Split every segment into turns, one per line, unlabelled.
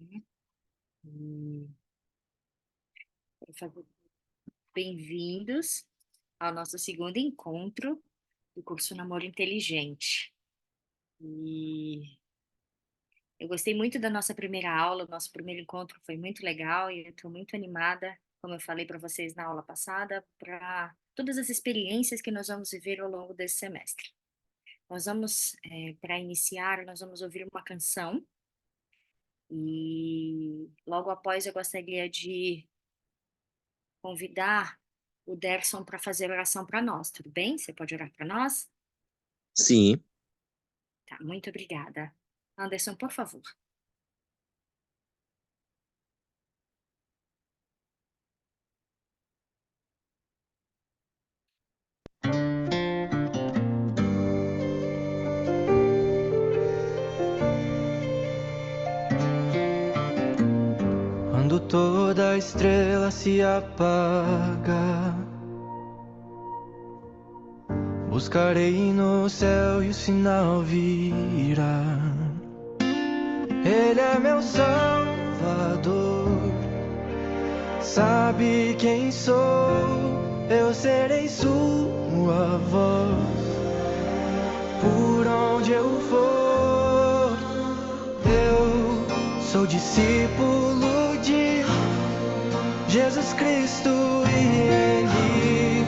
E, por favor, bem-vindos ao nosso segundo encontro do curso Namoro Inteligente. E eu gostei muito da nossa primeira aula, o nosso primeiro encontro foi muito legal e eu estou muito animada, como eu falei para vocês na aula passada, para todas as experiências que nós vamos viver ao longo desse semestre. Nós vamos, para iniciar, nós vamos ouvir uma canção e logo após eu gostaria de convidar o Derson para fazer oração para nós, tudo bem? Você pode orar para nós?
Sim.
Tá, muito obrigada. Anderson, por favor.
Quando toda estrela se apaga, buscarei no céu e o sinal virá. Ele é meu Salvador, sabe quem sou, eu serei sua voz. Por onde eu for, eu sou discípulo de Jesus Cristo e Ele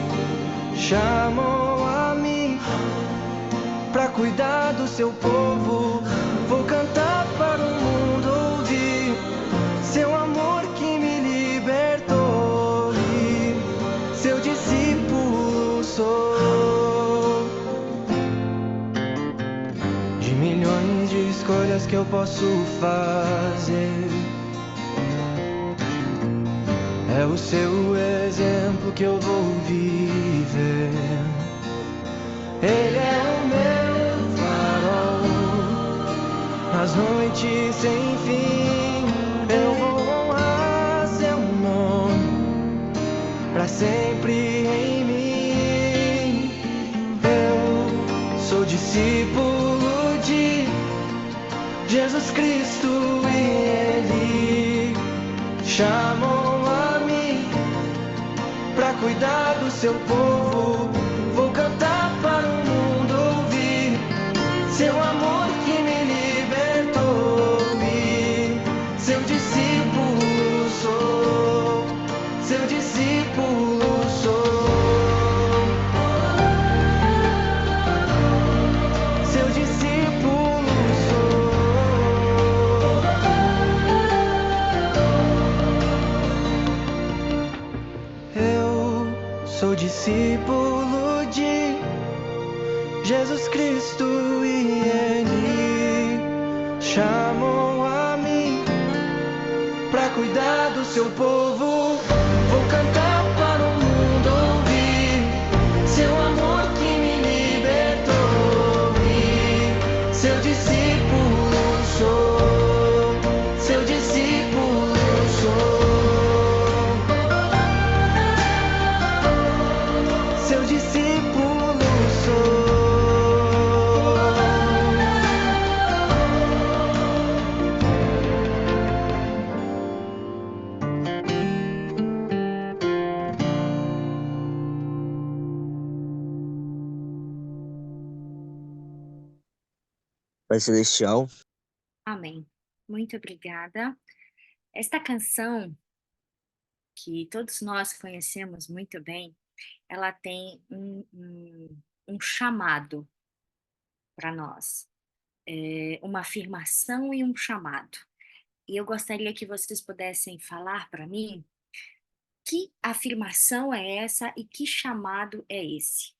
chamou a mim pra cuidar do seu povo. Vou cantar para o mundo ouvir seu amor que me libertou e seu discípulo sou. De milhões de escolhas que eu posso fazer, é o seu exemplo que eu vou viver. Ele é o meu farol nas noites sem fim. Eu vou honrar seu nome pra sempre em mim. Eu sou discípulo de Jesus Cristo e Ele chamou a mim pra cuidar do seu povo. Vou cantar para o mundo ouvir seu amor que me libertou e seu discípulo sou, seu discípulo sou, seu discípulo sou. Eu sou discípulo de Jesus Cristo e Ele chamou a mim pra cuidar do seu povo. Vou cantar para o mundo ouvir seu amor que me libertou e seu discípulo sou, seu discípulo sou, seu discípulo sou.
Pai Celestial,
Amém. Muito obrigada. Esta canção, que todos nós conhecemos muito bem, ela tem um chamado para nós, uma afirmação e um chamado. E eu gostaria que vocês pudessem falar para mim que afirmação é essa e que chamado é esse?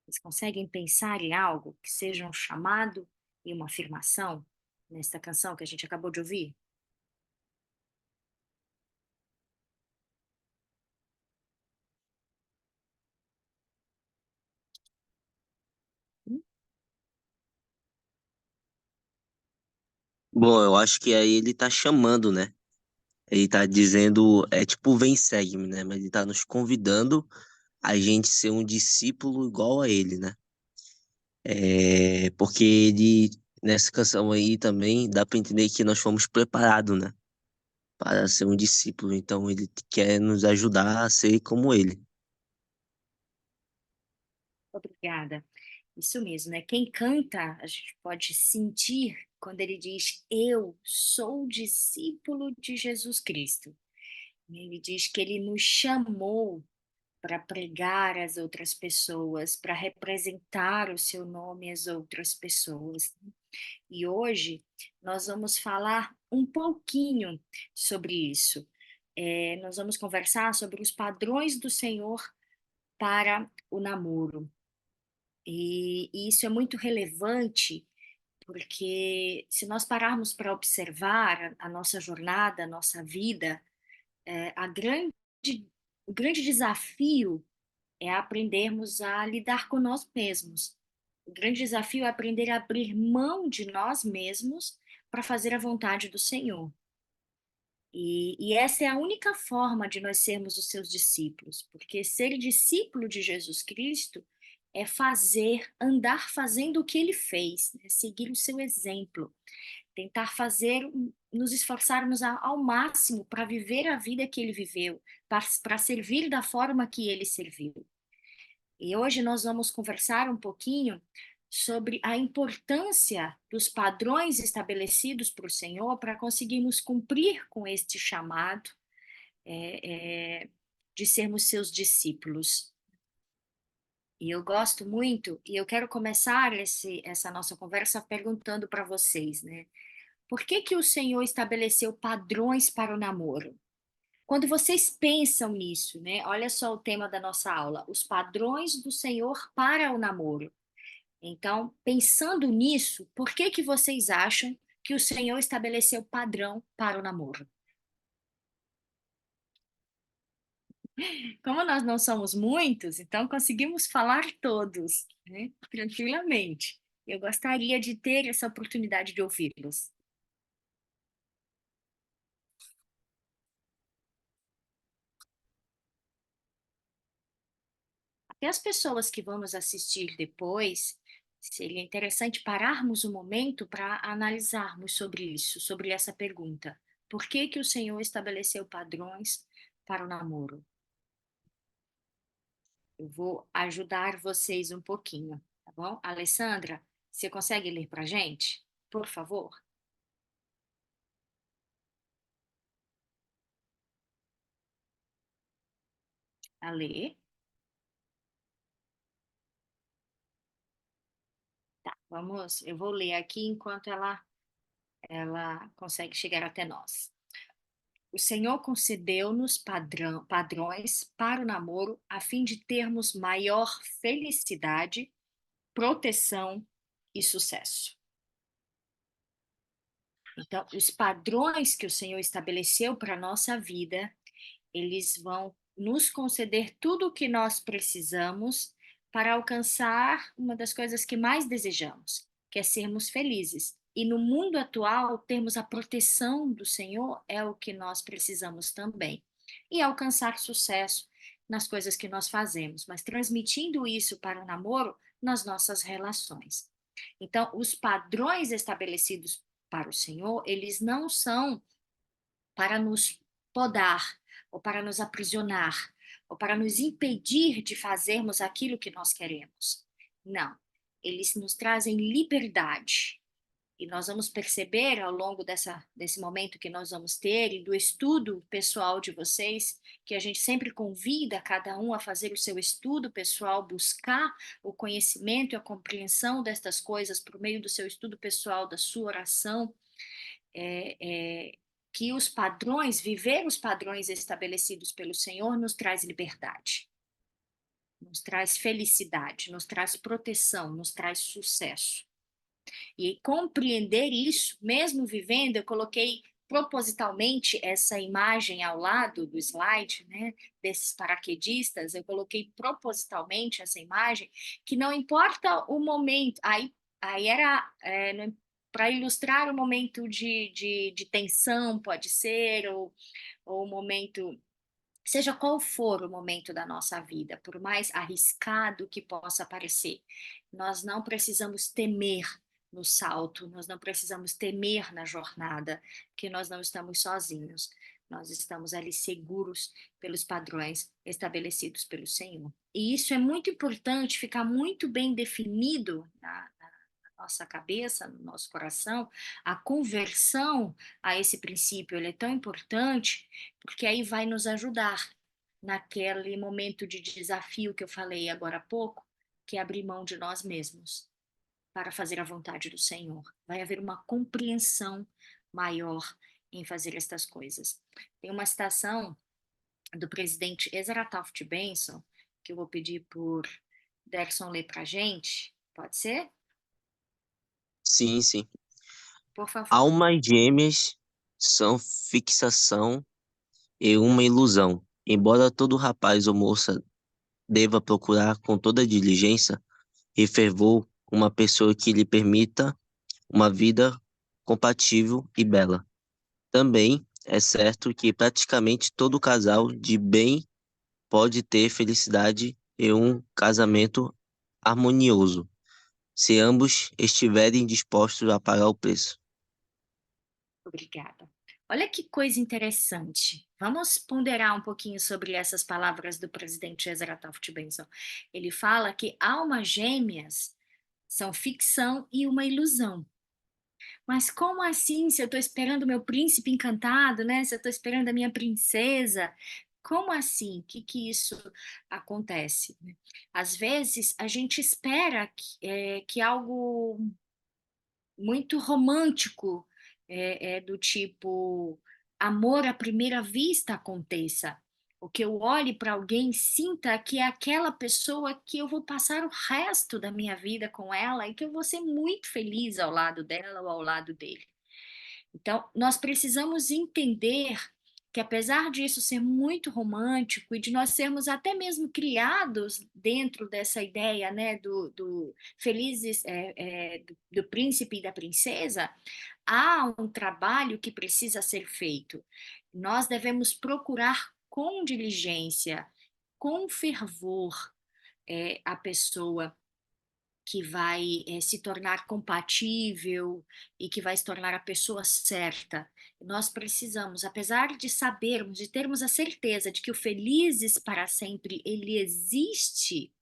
Vocês conseguem pensar em algo que seja um chamado e uma afirmação nesta canção que a gente acabou de ouvir? Hum?
bom, eu acho que aí ele tá chamando, né? Ele tá dizendo, é tipo, vem, segue-me, né? Mas ele tá nos convidando a gente ser um discípulo igual a ele, né? Porque ele, nessa canção aí também, dá para entender que nós fomos preparados, né? Para ser um discípulo. Então, ele quer nos ajudar a ser como ele.
Obrigada. Isso mesmo, né? Quem canta, a gente pode sentir quando ele diz: Eu sou discípulo de Jesus Cristo. Ele diz que ele nos chamou para pregar às outras pessoas, para representar o seu nome às outras pessoas. E hoje nós vamos falar um pouquinho sobre isso. Nós vamos conversar sobre os padrões do Senhor para o namoro. E isso é muito relevante porque se nós pararmos para observar a nossa jornada, a nossa vida, é, a grande, o grande desafio é aprendermos a lidar com nós mesmos. O grande desafio é aprender a abrir mão de nós mesmos para fazer a vontade do Senhor. E essa é a única forma de nós sermos os seus discípulos, porque ser discípulo de Jesus Cristo é fazer, andar fazendo o que ele fez, né? Seguir o seu exemplo, tentar fazer, nos esforçarmos ao máximo para viver a vida que ele viveu, para servir da forma que ele serviu. E hoje nós vamos conversar um pouquinho sobre a importância dos padrões estabelecidos por o Senhor para conseguirmos cumprir com este chamado de sermos seus discípulos. E eu gosto muito, e eu quero começar essa nossa conversa perguntando para vocês, né? Por que que o Senhor estabeleceu padrões para o namoro? Quando vocês pensam nisso, né? Olha só o tema da nossa aula, os padrões do Senhor para o namoro. Então, pensando nisso, por que que vocês acham que o Senhor estabeleceu padrão para o namoro? Como nós não somos muitos, então conseguimos falar todos, né? Tranquilamente. Eu gostaria de ter essa oportunidade de ouvi-los. Até as pessoas que vão nos assistir depois, seria interessante pararmos um momento para analisarmos sobre isso, sobre essa pergunta. Por que que o Senhor estabeleceu padrões para o namoro? Eu vou ajudar vocês um pouquinho, tá bom? Alessandra, você consegue ler para a gente? Por favor. A ler. Tá, vamos, eu vou ler aqui enquanto ela consegue chegar até nós. O Senhor concedeu-nos padrões para o namoro a fim de termos maior felicidade, proteção e sucesso. Então, os padrões que o Senhor estabeleceu para a nossa vida, eles vão nos conceder tudo o que nós precisamos para alcançar uma das coisas que mais desejamos, que é sermos felizes. E no mundo atual, termos a proteção do Senhor é o que nós precisamos também. E alcançar sucesso nas coisas que nós fazemos, mas transmitindo isso para o namoro nas nossas relações. Então, os padrões estabelecidos para o Senhor, eles não são para nos podar, ou para nos aprisionar, ou para nos impedir de fazermos aquilo que nós queremos. Não. Eles nos trazem liberdade. E nós vamos perceber ao longo desse momento que nós vamos ter e do estudo pessoal de vocês, que a gente sempre convida cada um a fazer o seu estudo pessoal, buscar o conhecimento e a compreensão destas coisas por meio do seu estudo pessoal, da sua oração, é, é, que os padrões, viver os padrões estabelecidos pelo Senhor, nos traz liberdade, nos traz felicidade, nos traz proteção, nos traz sucesso. E compreender isso, mesmo vivendo, eu coloquei propositalmente essa imagem ao lado do slide, né, desses paraquedistas, eu coloquei propositalmente essa imagem, que não importa o momento, aí era para ilustrar o momento de tensão, pode ser, ou o momento Seja qual for o momento da nossa vida, por mais arriscado que possa parecer, nós não precisamos temer no salto, nós não precisamos temer na jornada, porque nós não estamos sozinhos. Nós estamos ali seguros pelos padrões estabelecidos pelo Senhor. E isso é muito importante, ficar muito bem definido na nossa cabeça, no nosso coração. A conversão a esse princípio ele é tão importante, porque aí vai nos ajudar naquele momento de desafio que eu falei agora há pouco, que é abrir mão de nós mesmos para fazer a vontade do Senhor. Vai haver uma compreensão maior em fazer estas coisas. Tem uma citação do presidente Ezra Taft Benson, que eu vou pedir por Derson ler para a gente. Pode ser?
Sim, sim.
Por favor.
Almas gêmeas são fixação e uma ilusão. Embora todo rapaz ou moça deva procurar com toda diligência e fervor uma pessoa que lhe permita uma vida compatível e bela. Também é certo que praticamente todo casal de bem pode ter felicidade e um casamento harmonioso, se ambos estiverem dispostos a pagar o preço.
Obrigada. Olha que coisa interessante. Vamos ponderar um pouquinho sobre essas palavras do presidente Ezra Taft Benson. Ele fala que almas gêmeas são ficção e uma ilusão. Mas como assim? Se eu estou esperando o meu príncipe encantado, né? Se eu estou esperando a minha princesa, como assim? Que isso acontece? Né? Às vezes a gente espera que algo muito romântico, do tipo amor à primeira vista aconteça. O que eu olhe para alguém, sinta que é aquela pessoa que eu vou passar o resto da minha vida com ela e que eu vou ser muito feliz ao lado dela ou ao lado dele. Então, nós precisamos entender que, apesar disso ser muito romântico e de nós sermos até mesmo criados dentro dessa ideia, né, do felizes, do príncipe e da princesa, há um trabalho que precisa ser feito. Nós devemos procurar com diligência, com fervor, a pessoa que vai se tornar compatível e que vai se tornar a pessoa certa. Nós precisamos, apesar de sabermos, de termos a certeza de que o felizes para sempre ele existe,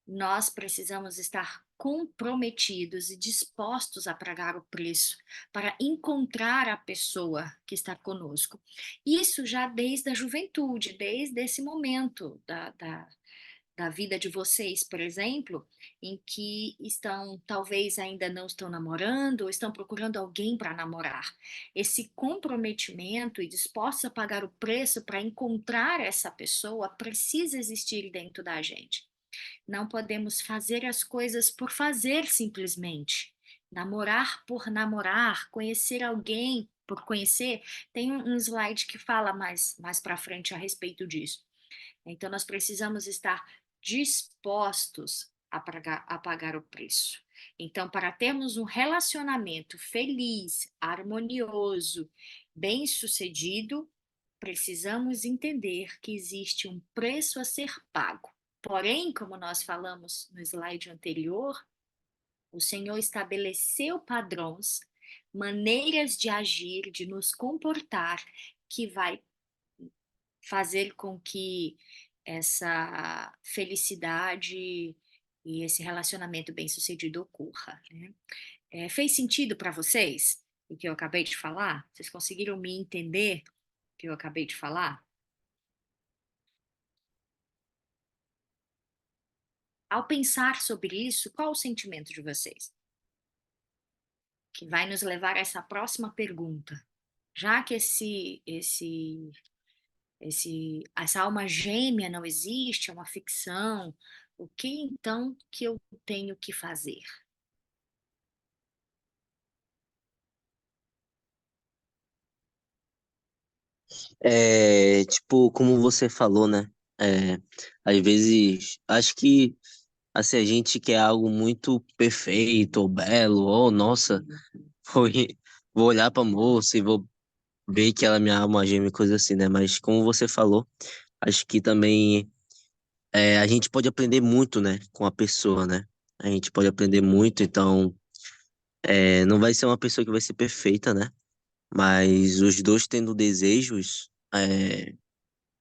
nós precisamos estar comprometidos e dispostos a pagar o preço para encontrar a pessoa que está conosco. Isso já desde a juventude, desde esse momento da vida de vocês, por exemplo, em que estão, talvez ainda não estão namorando ou estão procurando alguém para namorar. Esse comprometimento e dispostos a pagar o preço para encontrar essa pessoa precisa existir dentro da gente. Não podemos fazer as coisas por fazer simplesmente. Namorar por namorar, conhecer alguém por conhecer. Tem um slide que fala mais para frente a respeito disso. Então, nós precisamos estar dispostos a pagar o preço. Então, para termos um relacionamento feliz, harmonioso, bem-sucedido, precisamos entender que existe um preço a ser pago. Porém, como nós falamos no slide anterior, o Senhor estabeleceu padrões, maneiras de agir, de nos comportar, que vai fazer com que essa felicidade e esse relacionamento bem-sucedido ocorra, né? Fez sentido para vocês o que eu acabei de falar? Vocês conseguiram me entender o que eu acabei de falar? Ao pensar sobre isso, qual o sentimento de vocês? Que vai nos levar a essa próxima pergunta. Já que essa alma gêmea não existe, é uma ficção, o que então que eu tenho que fazer?
É, tipo, como você falou, né? É, às vezes, acho que assim, a gente quer algo muito perfeito ou belo, ou nossa, vou, vou olhar pra moça e vou ver que ela é minha alma gêmea e coisa assim, né? Mas como você falou, acho que também a gente pode aprender muito, né, com a pessoa, né? A gente pode aprender muito, então não vai ser uma pessoa que vai ser perfeita, né? Mas os dois tendo desejos,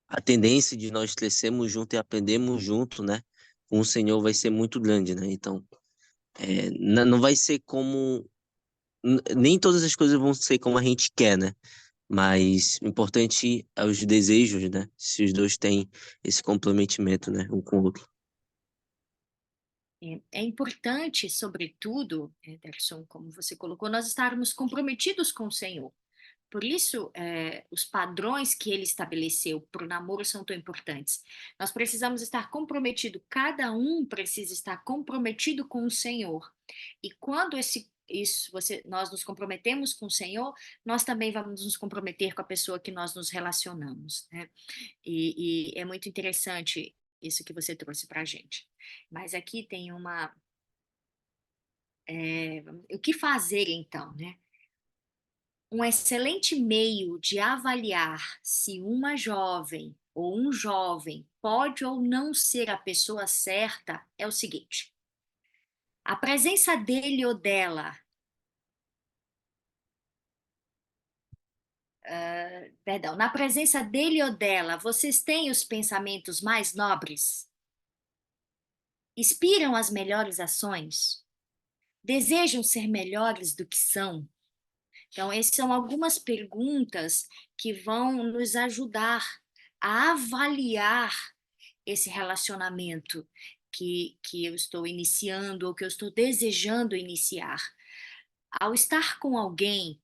a tendência de nós crescermos junto e aprendermos junto, né? Com o Senhor vai ser muito grande, né? Então, não vai ser como. Nem todas as coisas vão ser como a gente quer, né? Mas o importante é os desejos, né? Se os dois têm esse comprometimento, né? Um com o outro.
É importante, sobretudo, Ederson, como você colocou, nós estarmos comprometidos com o Senhor. Por isso, os padrões que ele estabeleceu para o namoro são tão importantes. Nós precisamos estar comprometido, cada um precisa estar comprometido com o Senhor. E quando nós nos comprometemos com o Senhor, nós também vamos nos comprometer com a pessoa que nós nos relacionamos, né? E é muito interessante isso que você trouxe para a gente. Mas aqui tem o que fazer então, né? Um excelente meio de avaliar se uma jovem ou um jovem pode ou não ser a pessoa certa é o seguinte: a presença dele ou dela, perdão, na presença dele ou dela, vocês têm os pensamentos mais nobres? Inspiram as melhores ações? Desejam ser melhores do que são? Então, essas são algumas perguntas que vão nos ajudar a avaliar esse relacionamento que eu estou iniciando ou que eu estou desejando iniciar. Ao estar com alguém,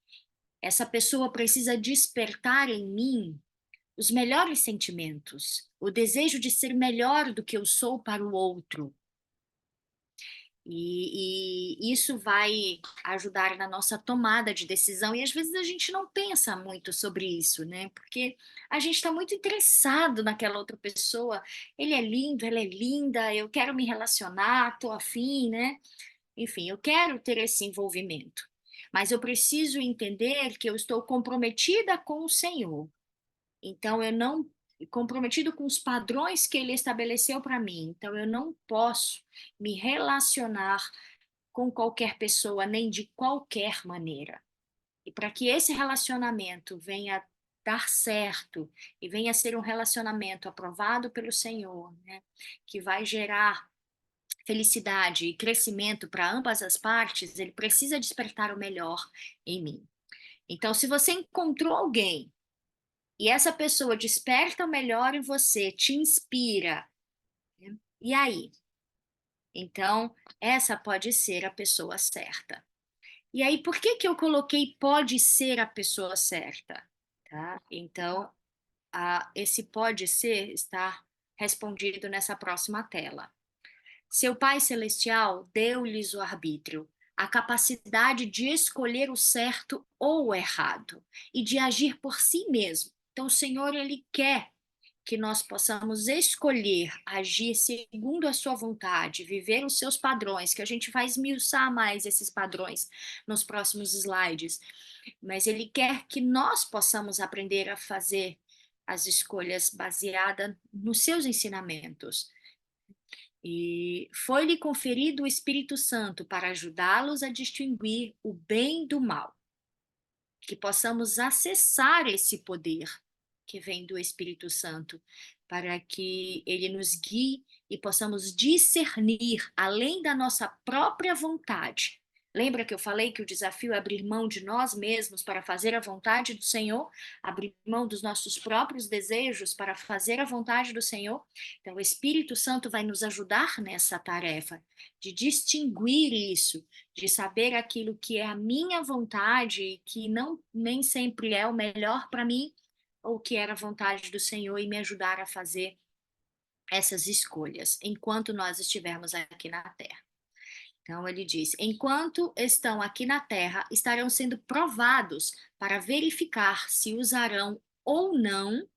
essa pessoa precisa despertar em mim os melhores sentimentos, o desejo de ser melhor do que eu sou para o outro. E isso vai ajudar na nossa tomada de decisão. E às vezes a gente não pensa muito sobre isso, né? Porque a gente está muito interessado naquela outra pessoa. Ele é lindo, ela é linda, eu quero me relacionar, estou afim, né? Enfim, eu quero ter esse envolvimento. Mas eu preciso entender que eu estou comprometida com o Senhor. Então, eu não comprometido com os padrões que ele estabeleceu para mim. Então, eu não posso me relacionar com qualquer pessoa, nem de qualquer maneira. E para que esse relacionamento venha dar certo e venha a ser um relacionamento aprovado pelo Senhor, né, que vai gerar felicidade e crescimento para ambas as partes, ele precisa despertar o melhor em mim. Então, se você encontrou alguém e essa pessoa desperta o melhor em você, te inspira, né, e aí? Então, essa pode ser a pessoa certa. E aí, por que que eu coloquei pode ser a pessoa certa? Tá? Então, esse pode ser está respondido nessa próxima tela. Seu Pai Celestial deu-lhes o arbítrio, a capacidade de escolher o certo ou o errado e de agir por si mesmo. Então, o Senhor, Ele quer que nós possamos escolher agir segundo a sua vontade, viver os seus padrões, que a gente vai esmiuçar mais esses padrões nos próximos slides, mas ele quer que nós possamos aprender a fazer as escolhas baseadas nos seus ensinamentos. E foi-lhe conferido o Espírito Santo para ajudá-los a distinguir o bem do mal, que possamos acessar esse poder que vem do Espírito Santo, para que ele nos guie e possamos discernir além da nossa própria vontade. Lembra que eu falei que o desafio é abrir mão de nós mesmos para fazer a vontade do Senhor, abrir mão dos nossos próprios desejos para fazer a vontade do Senhor? Então, o Espírito Santo vai nos ajudar nessa tarefa de distinguir isso, de saber aquilo que é a minha vontade, que não nem sempre é o melhor para mim, ou que era a vontade do Senhor e me ajudar a fazer essas escolhas enquanto nós estivermos aqui na Terra. Então ele diz: enquanto estão aqui na Terra, estarão sendo provados para verificar se usarão ou não,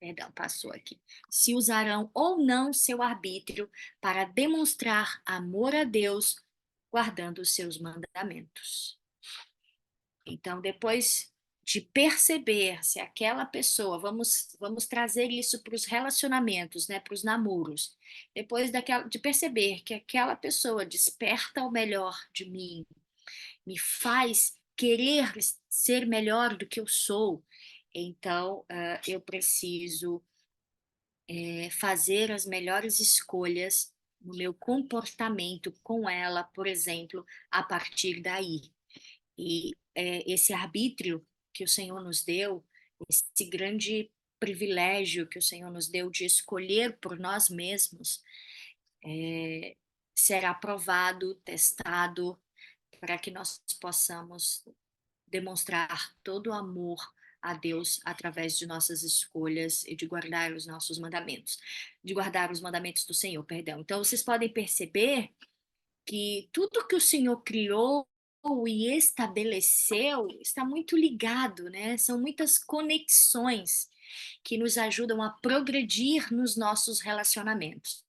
perdão, passou aqui, se usarão ou não seu arbítrio para demonstrar amor a Deus, guardando os seus mandamentos. Então, depois de perceber se aquela pessoa, vamos trazer isso para os relacionamentos, né, para os namoros, depois de perceber que aquela pessoa desperta o melhor de mim, me faz querer ser melhor do que eu sou, então eu preciso fazer as melhores escolhas no meu comportamento com ela, por exemplo, a partir daí. E esse arbítrio que o Senhor nos deu, esse grande privilégio que o Senhor nos deu de escolher por nós mesmos, será provado, testado, para que nós possamos demonstrar todo o amor a Deus através de nossas escolhas e de guardar os nossos mandamentos, de guardar os mandamentos do Senhor, perdão. Então, vocês podem perceber que tudo que o Senhor criou e estabeleceu está muito ligado, né? São muitas conexões que nos ajudam a progredir nos nossos relacionamentos.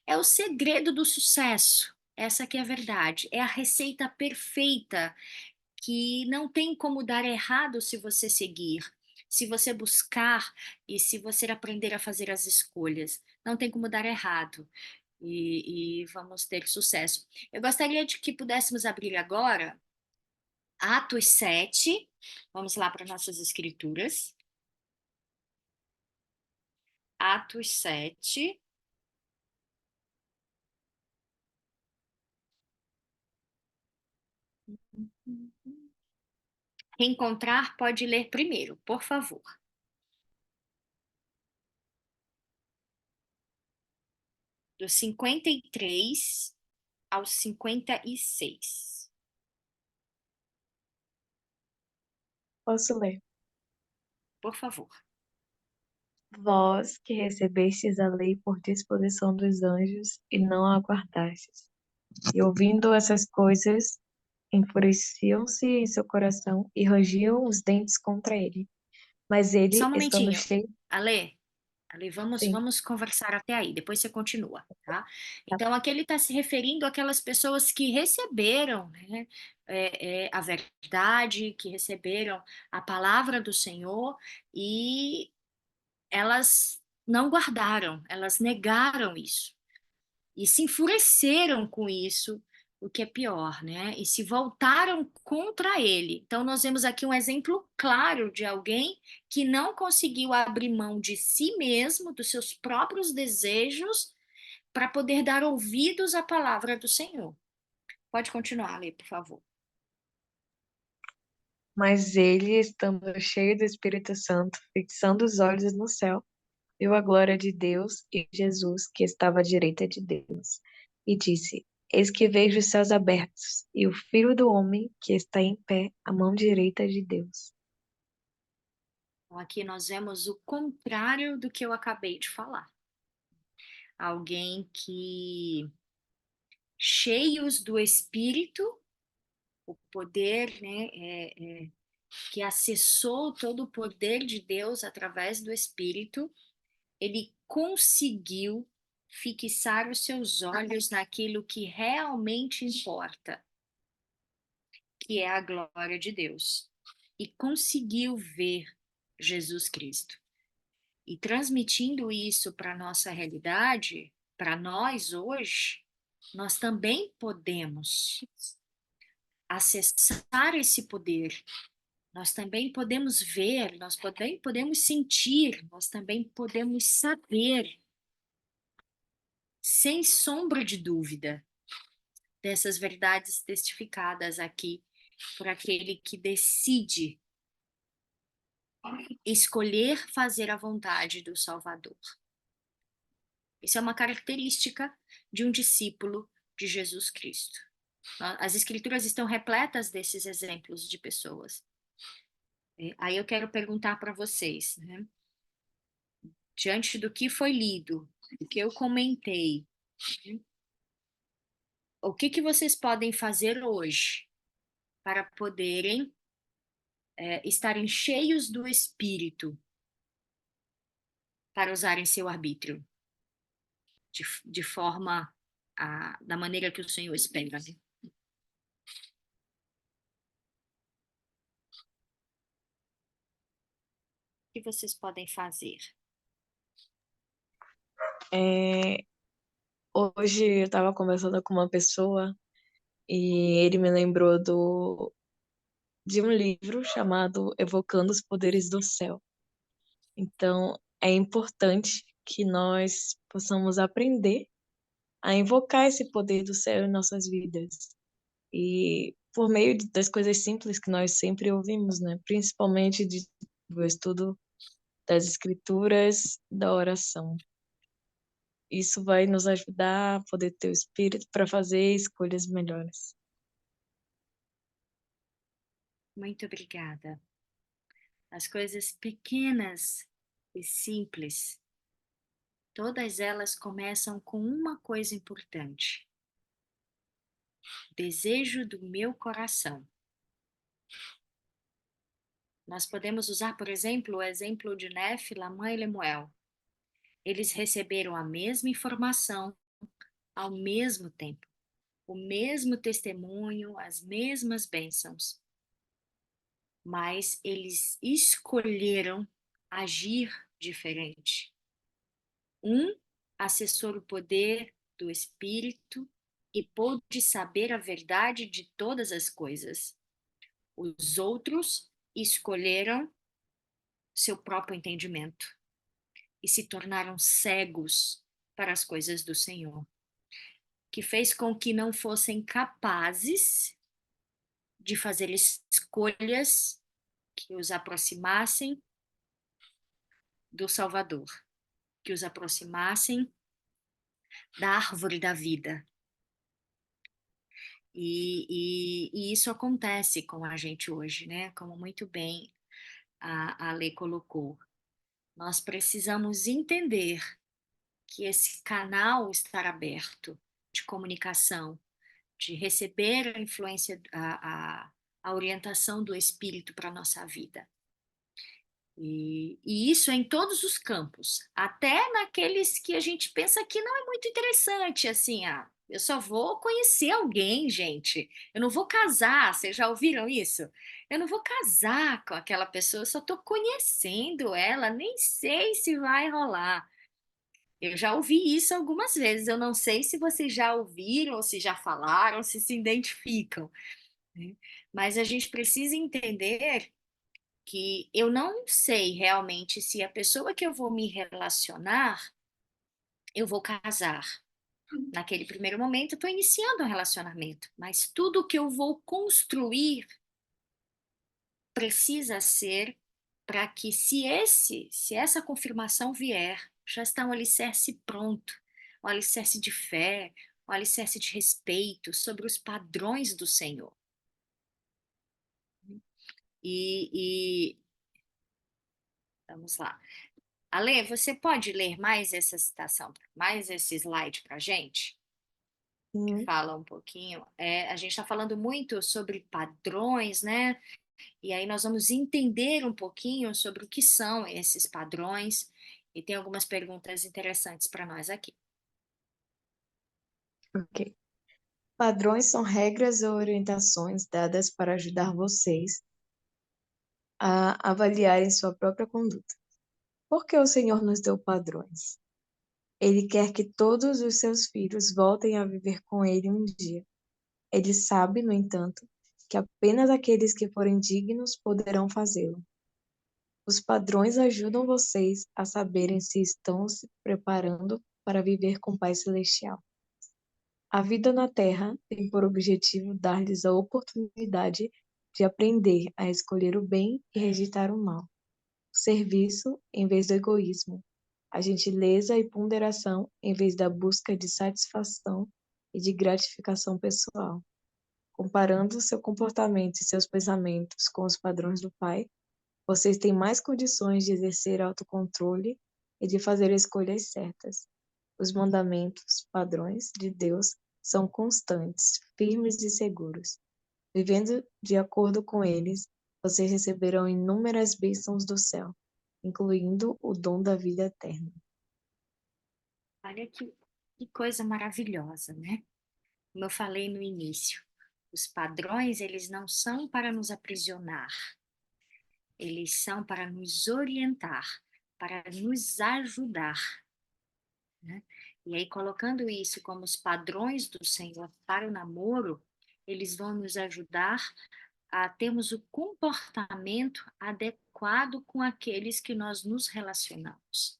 É o segredo do sucesso. Essa que é a verdade. É a receita perfeita que não tem como dar errado se você seguir, se você buscar e se você aprender a fazer as escolhas. Não tem como dar errado e vamos ter sucesso. Eu gostaria de que pudéssemos abrir agora Atos 7. Vamos lá para nossas escrituras. Atos 7. Quem encontrar pode ler primeiro, por favor. Do 53 ao 56.
Posso ler.
Por favor.
Vós que recebestes a lei por disposição dos anjos e não a guardastes. E ouvindo essas coisas, enfureciam-se em seu coração e rangiam os dentes contra ele. Mas
Só
ele,
um
estando
momentinho.
cheio,
Ale,
sim,
vamos conversar até aí, depois você continua, tá? Então, aqui ele está se referindo àquelas pessoas que receberam, né, a verdade, que receberam a palavra do Senhor e elas não guardaram, elas negaram isso e se enfureceram com isso, o que é pior, né? E se voltaram contra ele. Então, nós vemos aqui um exemplo claro de alguém que não conseguiu abrir mão de si mesmo, dos seus próprios desejos, para poder dar ouvidos à palavra do Senhor. Pode continuar, Lê, por favor.
mas ele, estando cheio do Espírito Santo, fixando os olhos no céu, viu a glória de Deus e Jesus, que estava à direita de Deus, e disse: Eis que vejo os céus abertos, e o Filho do Homem, que está em pé, à mão direita de Deus.
Então, aqui nós vemos o contrário do que eu acabei de falar. Alguém que, cheios do Espírito, o poder, né, que acessou todo o poder de Deus através do Espírito, ele conseguiu fixar os seus olhos naquilo que realmente importa, que é a glória de Deus, e conseguiu ver Jesus Cristo. E transmitindo isso para a nossa realidade, para nós hoje, nós também podemos acessar esse poder. Nós também podemos ver, nós também podemos sentir, nós também podemos saber, sem sombra de dúvida, dessas verdades testificadas aqui por aquele que decide escolher fazer a vontade do Salvador. Isso é uma característica de um discípulo de Jesus Cristo. As Escrituras estão repletas desses exemplos de pessoas. Aí eu quero perguntar para vocês, né? Diante do que foi lido, do que eu comentei, né? O que vocês podem fazer hoje para poderem estarem cheios do Espírito para usarem seu arbítrio de forma da maneira que o Senhor espera, né? que vocês podem fazer?
É, hoje eu estava conversando com uma pessoa e ele me lembrou de um livro chamado Evocando os Poderes do Céu. Então, é importante que nós possamos aprender a invocar esse poder do céu em nossas vidas. E por meio das coisas simples que nós sempre ouvimos, né? Principalmente do estudo das escrituras, da oração. Isso vai nos ajudar a poder ter o espírito para fazer escolhas melhores.
Muito obrigada. As coisas pequenas e simples, todas elas começam com uma coisa importante: desejo do meu coração. Nós podemos usar, por exemplo, o exemplo de Nefe, Lamã e Lemuel. Eles receberam a mesma informação ao mesmo tempo, o mesmo testemunho, as mesmas bênçãos, mas eles escolheram agir diferente. Um acessou o poder do Espírito e pôde saber a verdade de todas as coisas. Os outros escolheram seu próprio entendimento e se tornaram cegos para as coisas do Senhor, que fez com que não fossem capazes de fazer escolhas que os aproximassem do Salvador, que os aproximassem da árvore da vida. E isso acontece com a gente hoje, né? Como muito bem a Lê colocou. Nós precisamos entender que esse canal estar aberto de comunicação, de receber a influência, a orientação do Espírito para a nossa vida. E isso é em todos os campos, até naqueles que a gente pensa que não é muito interessante, assim, eu só vou conhecer alguém, gente. Eu não vou casar, vocês já ouviram isso? Eu não vou casar com aquela pessoa, eu só estou conhecendo ela, nem sei se vai rolar. Eu já ouvi isso algumas vezes, eu não sei se vocês já ouviram, ou se já falaram, se identificam, né? Mas a gente precisa entender que eu não sei realmente se a pessoa que eu vou me relacionar, eu vou casar. Naquele primeiro momento, eu estou iniciando um relacionamento, mas tudo que eu vou construir precisa ser para que, se essa confirmação vier, já está um alicerce pronto, um alicerce de fé, um alicerce de respeito sobre os padrões do Senhor. E vamos lá. Ale, você pode ler mais essa citação, mais esse slide para a gente? Que
Sim.
fala um pouquinho. A gente está falando muito sobre padrões, né? E aí nós vamos entender um pouquinho sobre o que são esses padrões. E tem algumas perguntas interessantes para nós aqui.
Ok. Padrões são regras ou orientações dadas para ajudar vocês a avaliarem sua própria conduta. Por que o Senhor nos deu padrões? Ele quer que todos os seus filhos voltem a viver com Ele um dia. Ele sabe, no entanto, que apenas aqueles que forem dignos poderão fazê-lo. Os padrões ajudam vocês a saberem se estão se preparando para viver com o Pai Celestial. A vida na Terra tem por objetivo dar-lhes a oportunidade de aprender a escolher o bem e rejeitar o mal, o serviço em vez do egoísmo, a gentileza e ponderação em vez da busca de satisfação e de gratificação pessoal. Comparando seu comportamento e seus pensamentos com os padrões do Pai, vocês têm mais condições de exercer autocontrole e de fazer escolhas certas. Os mandamentos, padrões de Deus são constantes, firmes e seguros. Vivendo de acordo com eles, vocês receberão inúmeras bênçãos do céu, incluindo o dom da vida eterna.
Olha que coisa maravilhosa, né? Como eu falei no início, os padrões, eles não são para nos aprisionar. Eles são para nos orientar, para nos ajudar, né? E aí, colocando isso como os padrões do Senhor para o namoro, eles vão nos ajudar a termos o comportamento adequado com aqueles que nós nos relacionamos.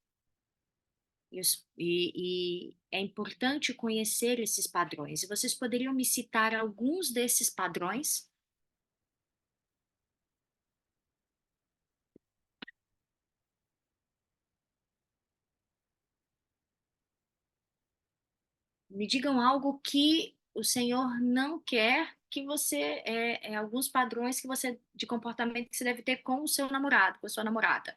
E é importante conhecer esses padrões. E vocês poderiam me citar alguns desses padrões? Me digam algo que o Senhor não quer que você, alguns padrões que você, de comportamento que você deve ter com o seu namorado, com a sua namorada.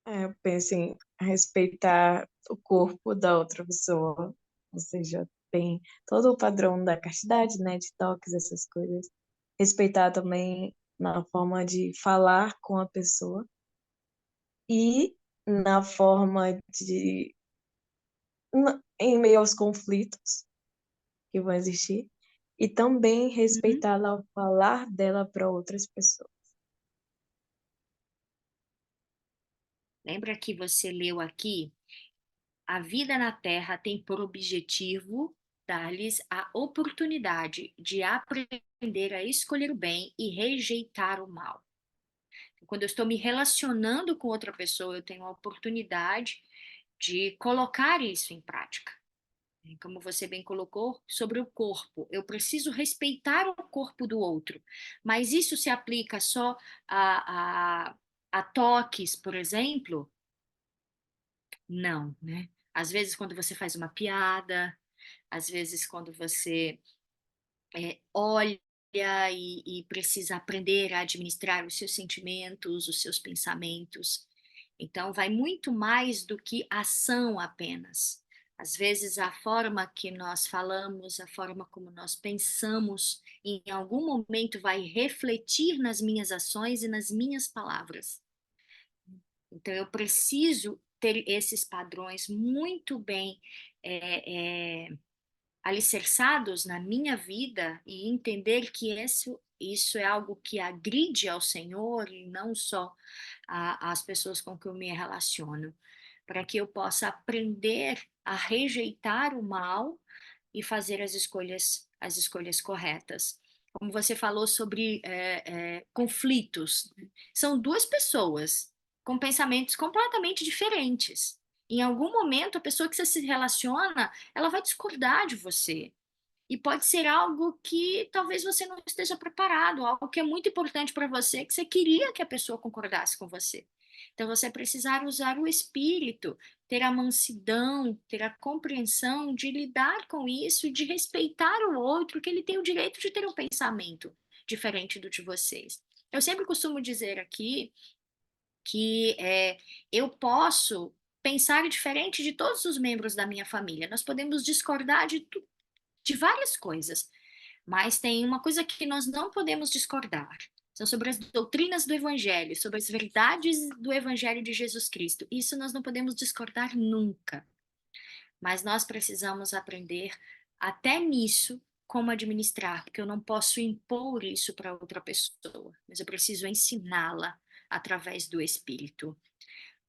Eu penso em respeitar o corpo da outra pessoa, ou seja, tem todo o padrão da castidade, né, de toques, essas coisas. Respeitar também na forma de falar com a pessoa e na forma de, em meio aos conflitos que vão existir, e também
Uhum.
respeitá-la ao falar dela para outras pessoas.
Lembra que você leu aqui? A vida na Terra tem por objetivo dar-lhes a oportunidade de aprender a escolher o bem e rejeitar o mal. Quando eu estou me relacionando com outra pessoa, eu tenho a oportunidade de colocar isso em prática. Como você bem colocou, sobre o corpo. Eu preciso respeitar o corpo do outro, mas isso se aplica só a toques, por exemplo? Não, né? Às vezes, quando você faz uma piada, às vezes, quando você olha e precisa aprender a administrar os seus sentimentos, os seus pensamentos. Então, vai muito mais do que ação apenas. Às vezes, a forma que nós falamos, a forma como nós pensamos, em algum momento vai refletir nas minhas ações e nas minhas palavras. Então, eu preciso ter esses padrões muito bem alicerçados na minha vida e entender que isso é algo que agride ao Senhor e não só as pessoas com que eu me relaciono, para que eu possa aprender a rejeitar o mal e fazer as escolhas corretas. Como você falou sobre conflitos, são duas pessoas com pensamentos completamente diferentes. Em algum momento, a pessoa que você se relaciona, ela vai discordar de você. E pode ser algo que talvez você não esteja preparado, algo que é muito importante para você, que você queria que a pessoa concordasse com você. Então você precisar usar o espírito, ter a mansidão, ter a compreensão de lidar com isso e de respeitar o outro, que ele tem o direito de ter um pensamento diferente do de vocês. Eu sempre costumo dizer aqui que eu posso pensar diferente de todos os membros da minha família. Nós podemos discordar de várias coisas, mas tem uma coisa que nós não podemos discordar. São sobre as doutrinas do Evangelho, sobre as verdades do Evangelho de Jesus Cristo. Isso nós não podemos discordar nunca. Mas nós precisamos aprender até nisso como administrar, porque eu não posso impor isso para outra pessoa, mas eu preciso ensiná-la através do Espírito.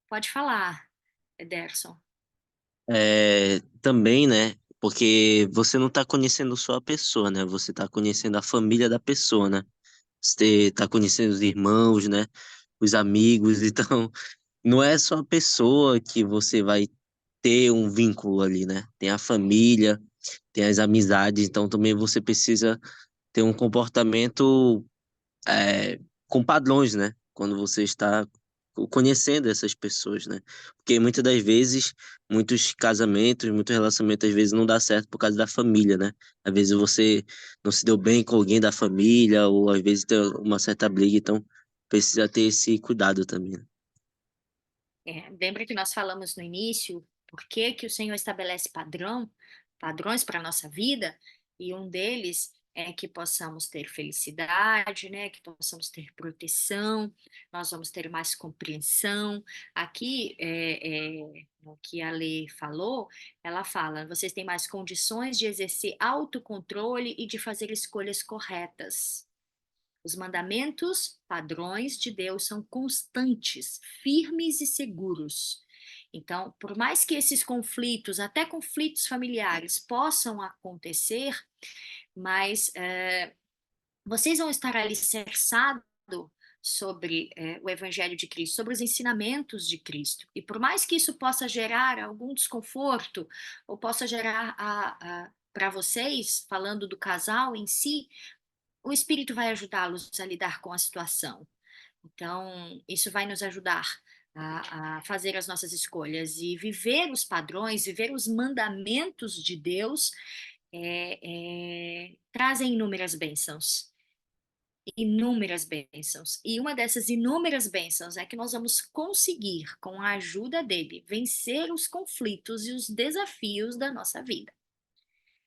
Pode falar, Ederson.
Também, né? Porque você não está conhecendo só a pessoa, né? Você está conhecendo a família da pessoa, né? Você está conhecendo os irmãos, né? Os amigos. Então, não é só a pessoa que você vai ter um vínculo ali, né? Tem a família, tem as amizades. Então, também você precisa ter um comportamento com padrões, né? Quando você está conhecendo essas pessoas, né? Porque muitas das vezes, muitos casamentos, muito relacionamento, às vezes não dá certo por causa da família, né? Às vezes você não se deu bem com alguém da família, ou às vezes tem uma certa briga, então precisa ter esse cuidado também, né?
Lembra que nós falamos no início por que que o Senhor estabelece padrões para a nossa vida, e um deles é que possamos ter felicidade, né? Que possamos ter proteção, nós vamos ter mais compreensão. Aqui, no que a Lê falou, ela fala: vocês têm mais condições de exercer autocontrole e de fazer escolhas corretas. Os mandamentos, padrões de Deus são constantes, firmes e seguros. Então, por mais que esses conflitos, até conflitos familiares, possam acontecer, mas vocês vão estar alicerçados sobre o Evangelho de Cristo, sobre os ensinamentos de Cristo. E por mais que isso possa gerar algum desconforto, ou possa gerar para vocês, falando do casal em si, o Espírito vai ajudá-los a lidar com a situação. Então, isso vai nos ajudar a fazer as nossas escolhas e viver os padrões, viver os mandamentos de Deus, trazem inúmeras bênçãos. Inúmeras bênçãos. E uma dessas inúmeras bênçãos é que nós vamos conseguir, com a ajuda dele, vencer os conflitos e os desafios da nossa vida.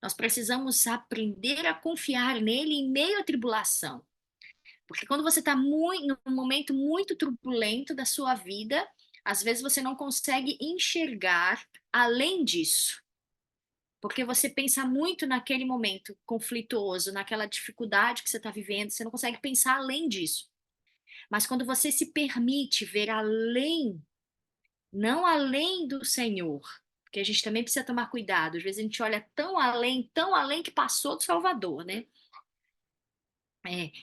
Nós precisamos aprender a confiar nele em meio à tribulação. Porque quando você está num momento muito turbulento da sua vida, às vezes você não consegue enxergar além disso. Porque você pensa muito naquele momento conflituoso, naquela dificuldade que você está vivendo, você não consegue pensar além disso. Mas quando você se permite ver além, não além do Senhor, porque a gente também precisa tomar cuidado, às vezes a gente olha tão além que passou do Salvador, né?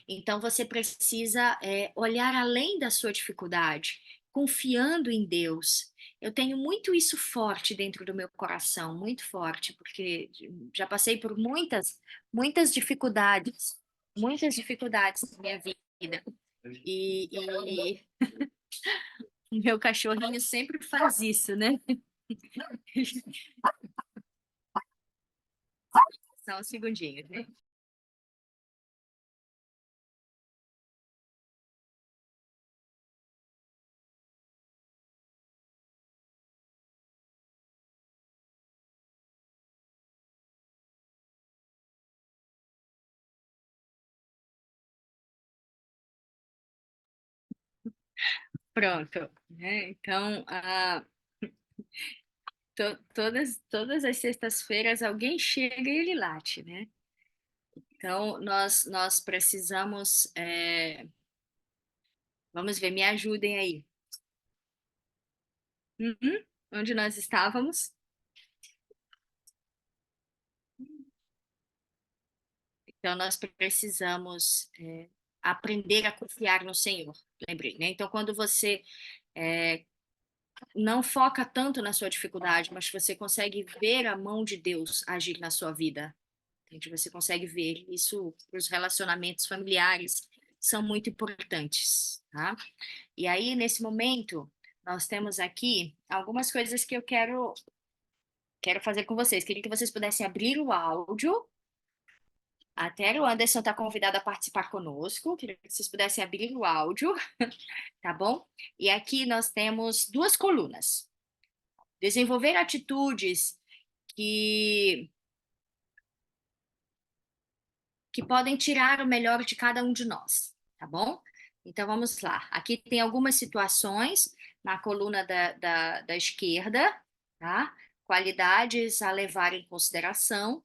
Então você precisa olhar além da sua dificuldade, confiando em Deus. Eu tenho muito isso forte dentro do meu coração, muito forte, porque já passei por muitas dificuldades na minha vida. E o meu cachorrinho sempre faz isso, né? Só um segundinho, né? Pronto, né? Então, todas as sextas-feiras alguém chega e ele late, né? Então, nós precisamos. Vamos ver, me ajudem aí. Uhum. Onde nós estávamos? Então, nós precisamos aprender a confiar no Senhor. Lembrei, né? Então, quando você não foca tanto na sua dificuldade, mas você consegue ver a mão de Deus agir na sua vida, entende? Você consegue ver isso para os relacionamentos familiares são muito importantes, tá? E aí, nesse momento, nós temos aqui algumas coisas que eu quero fazer com vocês. Queria que vocês pudessem abrir o áudio. Até o Anderson está convidado a participar conosco. Queria que vocês pudessem abrir o áudio, tá bom? E aqui nós temos duas colunas. Desenvolver atitudes que podem tirar o melhor de cada um de nós, tá bom? Então vamos lá. Aqui tem algumas situações na coluna da esquerda, tá? Qualidades a levar em consideração.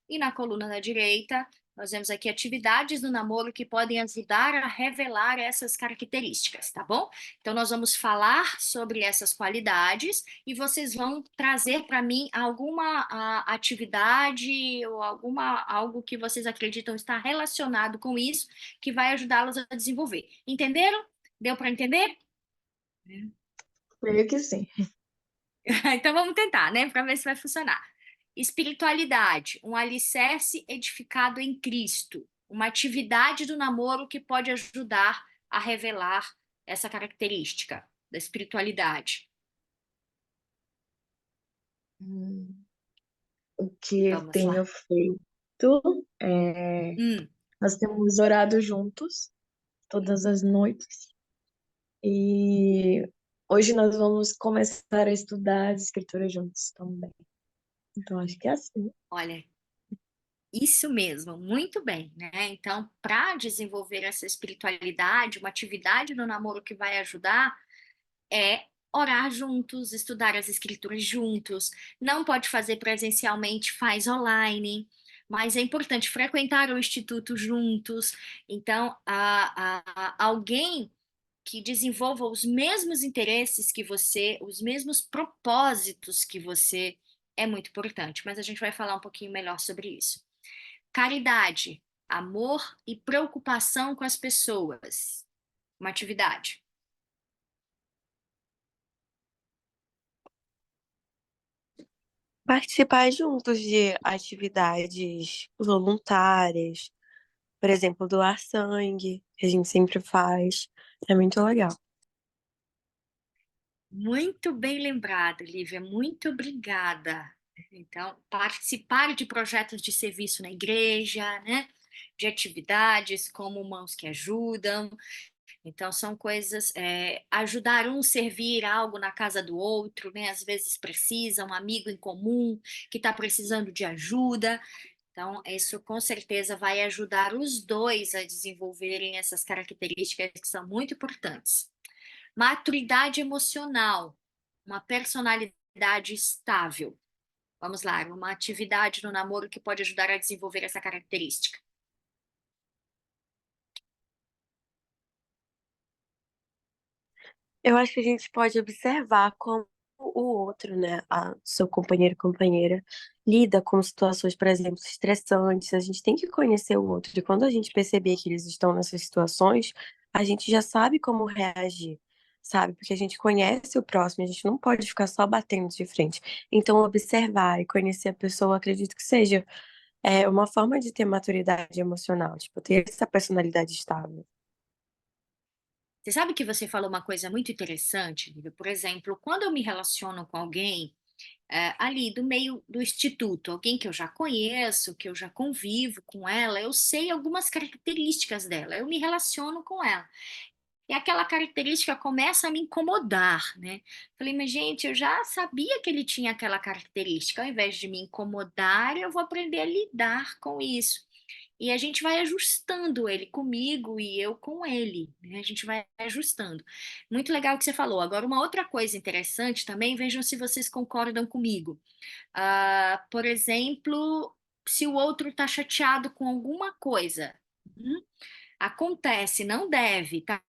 E na coluna da direita, nós vemos aqui atividades no namoro que podem ajudar a revelar essas características, tá bom? Então, nós vamos falar sobre essas qualidades e vocês vão trazer para mim alguma atividade ou algo que vocês acreditam estar relacionado com isso, que vai ajudá-los a desenvolver. Entenderam? Deu para entender?
Creio que sim.
Então, vamos tentar, né? Para ver se vai funcionar. Espiritualidade, um alicerce edificado em Cristo, uma atividade do namoro que pode ajudar a revelar essa característica da espiritualidade.
O que eu
Vamos
tenho
lá.
feito é... Nós temos orado juntos todas as noites. E hoje nós vamos começar a estudar as escrituras juntos também. Então, acho que é assim.
Olha, isso mesmo, muito bem, né? Então, para desenvolver essa espiritualidade, uma atividade no namoro que vai ajudar é orar juntos, estudar as escrituras juntos. Não pode fazer presencialmente, faz online. mas é importante frequentar o instituto juntos. Então, alguém que desenvolva os mesmos interesses que você, os mesmos propósitos que você, é muito importante. Mas a gente vai falar um pouquinho melhor sobre isso. Caridade, amor e preocupação com as pessoas. Uma atividade.
Participar juntos de atividades voluntárias, por exemplo, doar sangue, que a gente sempre faz. É muito legal.
Muito bem lembrada, Lívia, muito obrigada. Então, participar de projetos de serviço na igreja, né? De atividades como Mãos que Ajudam. Então, são coisas, ajudar um servir algo na casa do outro, né? Às vezes precisa, um amigo em comum que está precisando de ajuda. Então, isso com certeza vai ajudar os dois a desenvolverem essas características que são muito importantes. Maturidade emocional, uma personalidade estável. Vamos lá, uma atividade no namoro que pode ajudar a desenvolver essa característica.
Eu acho que a gente pode observar como o outro, né, seu companheiro, companheira, lida com situações, por exemplo, estressantes. A gente tem que conhecer o outro. E quando a gente perceber que eles estão nessas situações, a gente já sabe como reagir, sabe? Porque a gente conhece o próximo, a gente não pode ficar só batendo de frente. Então, observar e conhecer a pessoa, acredito que seja, uma forma de ter maturidade emocional, tipo, ter essa personalidade estável.
Você sabe que você falou uma coisa muito interessante, Lívia? Por exemplo, quando eu me relaciono com alguém ali do meio do instituto, alguém que eu já conheço, que eu já convivo com ela, eu sei algumas características dela, eu me relaciono com ela. E aquela característica começa a me incomodar, né? Falei, mas gente, eu já sabia que ele tinha aquela característica. Ao invés de me incomodar, eu vou aprender a lidar com isso. E a gente vai ajustando ele comigo e eu com ele, né? A gente vai ajustando. Muito legal o que você falou. Agora, uma outra coisa interessante também, vejam se vocês concordam comigo. Por exemplo, se o outro está chateado com alguma coisa. Acontece, não deve, tá?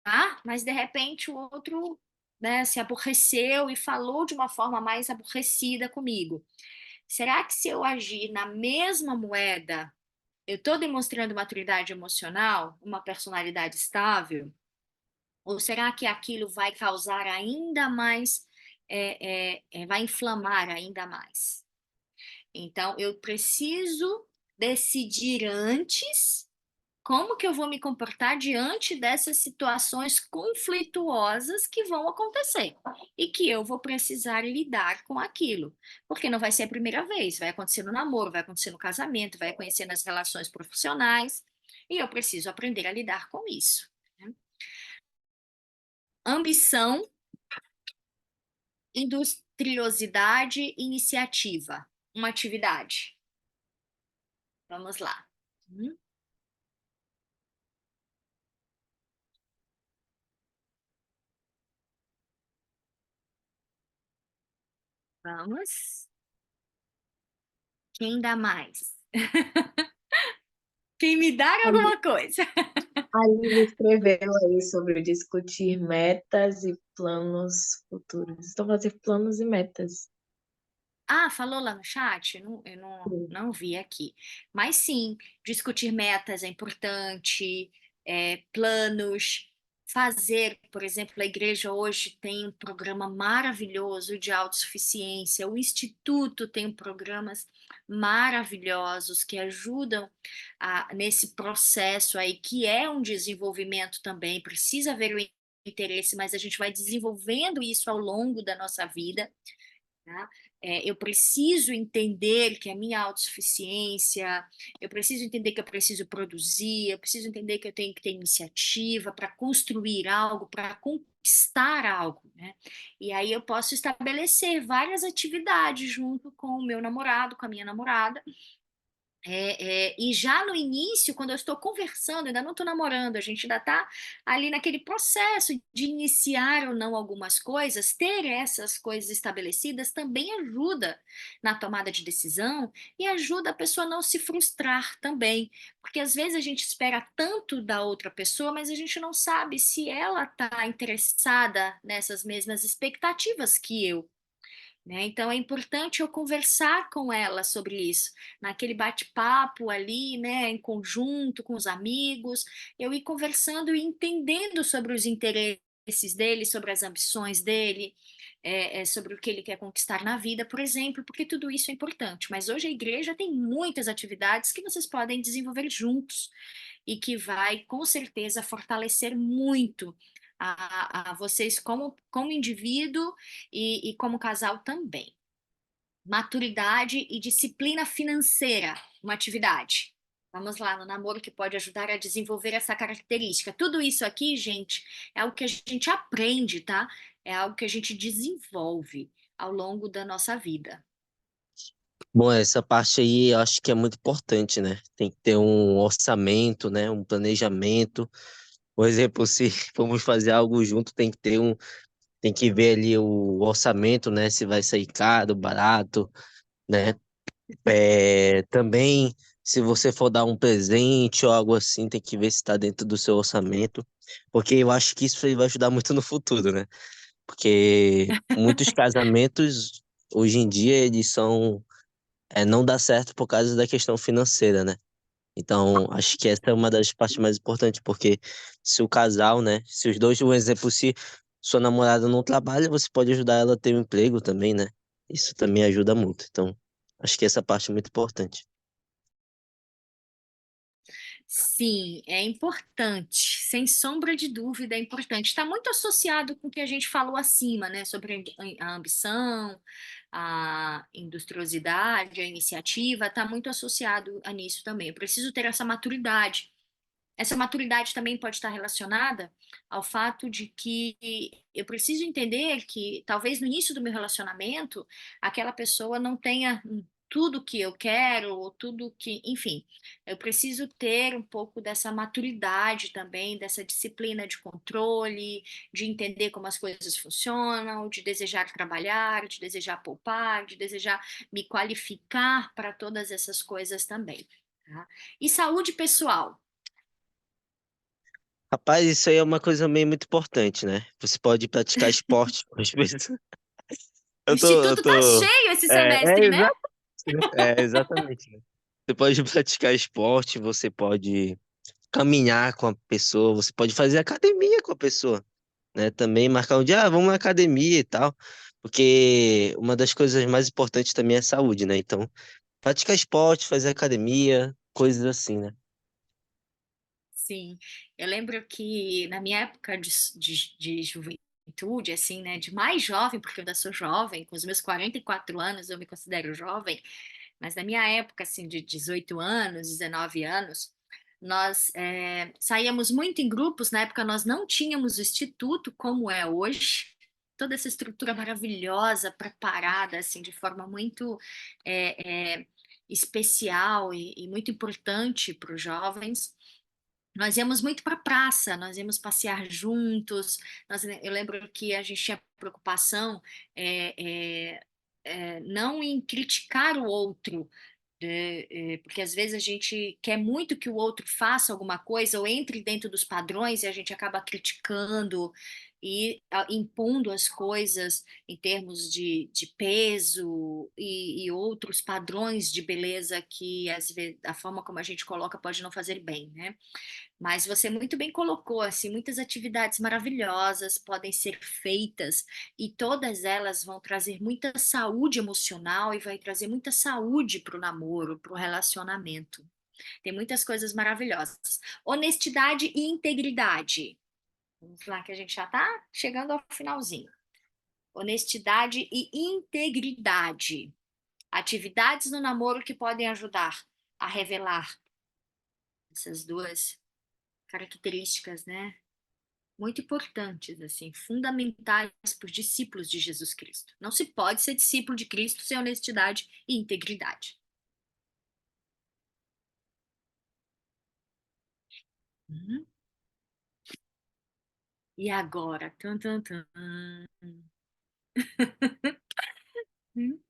Mas de repente o outro, né, se aborreceu e falou de uma forma mais aborrecida comigo. Será que se eu agir na mesma moeda, eu estou demonstrando maturidade emocional, uma personalidade estável? Ou será que aquilo vai causar ainda mais, vai inflamar ainda mais? Então, eu preciso decidir antes como que eu vou me comportar diante dessas situações conflituosas que vão acontecer e que eu vou precisar lidar com aquilo? Porque não vai ser a primeira vez, vai acontecer no namoro, vai acontecer no casamento, vai acontecer nas relações profissionais, e eu preciso aprender a lidar com isso, né? Ambição, industriosidade e iniciativa. Uma atividade. Vamos lá. Hum, Vamos. Quem dá mais? Quem me dá alguma coisa?
A Lívia escreveu aí sobre discutir metas e planos futuros. Então, fazer planos e metas.
Falou lá no chat? Eu não vi aqui. Mas sim, discutir metas é importante, planos, fazer, por exemplo, a igreja hoje tem um programa maravilhoso de autossuficiência, o Instituto tem programas maravilhosos que ajudam nesse processo aí, que é um desenvolvimento também, precisa haver o interesse, mas a gente vai desenvolvendo isso ao longo da nossa vida, tá? Eu preciso entender que a minha autossuficiência, eu preciso entender que eu preciso produzir, eu preciso entender que eu tenho que ter iniciativa para construir algo, para conquistar algo, né? E aí eu posso estabelecer várias atividades junto com o meu namorado, com a minha namorada, E já no início, quando eu estou conversando, ainda não estou namorando, a gente ainda está ali naquele processo de iniciar ou não algumas coisas, ter essas coisas estabelecidas também ajuda na tomada de decisão e ajuda a pessoa a não se frustrar também, porque às vezes a gente espera tanto da outra pessoa, mas a gente não sabe se ela está interessada nessas mesmas expectativas que eu, né? Então é importante eu conversar com ela sobre isso, naquele bate-papo ali, né, em conjunto com os amigos, eu ir conversando e entendendo sobre os interesses dele, sobre as ambições dele, sobre o que ele quer conquistar na vida, por exemplo, porque tudo isso é importante. Mas hoje a igreja tem muitas atividades que vocês podem desenvolver juntos e que vai, com certeza, fortalecer muito a vocês como indivíduo e como casal também. Maturidade e disciplina financeira, uma atividade. Vamos lá, no namoro que pode ajudar a desenvolver essa característica. Tudo isso aqui, gente, é algo que a gente aprende, tá? É algo que a gente desenvolve ao longo da nossa vida.
Bom, essa parte aí eu acho que é muito importante, né? Tem que ter um orçamento, né? Um planejamento. Por exemplo, se formos fazer algo junto, tem que ver ali o orçamento, né? Se vai sair caro, barato, né? Também, se você for dar um presente ou algo assim, tem que ver se está dentro do seu orçamento, porque eu acho que isso aí vai ajudar muito no futuro, né? Porque muitos casamentos, hoje em dia, eles não dá certo por causa da questão financeira, né? Então, acho que essa é uma das partes mais importantes, porque se o casal, né? Se os dois, um exemplo, se sua namorada não trabalha, você pode ajudar ela a ter um emprego também, né? Isso também ajuda muito. Então, acho que essa parte é muito importante.
Sim, é importante, sem sombra de dúvida, é importante. Está muito associado com o que a gente falou acima, né? Sobre a ambição, a industriosidade, a iniciativa, está muito associado a nisso também. Eu preciso ter essa maturidade. Essa maturidade também pode estar relacionada ao fato de que eu preciso entender que talvez no início do meu relacionamento aquela pessoa não tenha tudo que eu quero, ou tudo que, enfim, eu preciso ter um pouco dessa maturidade também, dessa disciplina de controle, de entender como as coisas funcionam, de desejar trabalhar, de desejar poupar, de desejar me qualificar para todas essas coisas também. Tá? E saúde pessoal.
Rapaz, isso aí é uma coisa meio muito importante, né? Você pode praticar esporte com as pessoas.
O
Eu
instituto tá
tô.
cheio esse
É,
semestre, né?
exatamente. Né? Você pode praticar esporte, você pode caminhar com a pessoa, você pode fazer academia com a pessoa, né? Também marcar um dia, vamos na academia e tal. Porque uma das coisas mais importantes também é a saúde, né? Então, praticar esporte, fazer academia, coisas assim, né?
Sim, eu lembro que na minha época de juventude, assim, né, de mais jovem, porque eu ainda sou jovem, com os meus 44 anos eu me considero jovem, mas na minha época, assim, de 18 anos, 19 anos, nós saíamos muito em grupos, na época nós não tínhamos o instituto como é hoje, toda essa estrutura maravilhosa, preparada, assim, de forma muito especial e muito importante para os jovens. Nós íamos muito para a praça, nós íamos passear juntos. Eu lembro que a gente tinha preocupação não em criticar o outro, porque às vezes a gente quer muito que o outro faça alguma coisa ou entre dentro dos padrões e a gente acaba criticando e impondo as coisas em termos de peso e outros padrões de beleza que às vezes a forma como a gente coloca pode não fazer bem, né? Mas você muito bem colocou, assim, muitas atividades maravilhosas podem ser feitas e todas elas vão trazer muita saúde emocional e vai trazer muita saúde para o namoro, para o relacionamento. Tem muitas coisas maravilhosas. Honestidade e integridade. Vamos lá, que a gente já está chegando ao finalzinho. Honestidade e integridade. Atividades no namoro que podem ajudar a revelar essas duas características, né? Muito importantes, assim, fundamentais para os discípulos de Jesus Cristo. Não se pode ser discípulo de Cristo sem honestidade e integridade. Uhum. E agora? Tum, tum, tum. Hum.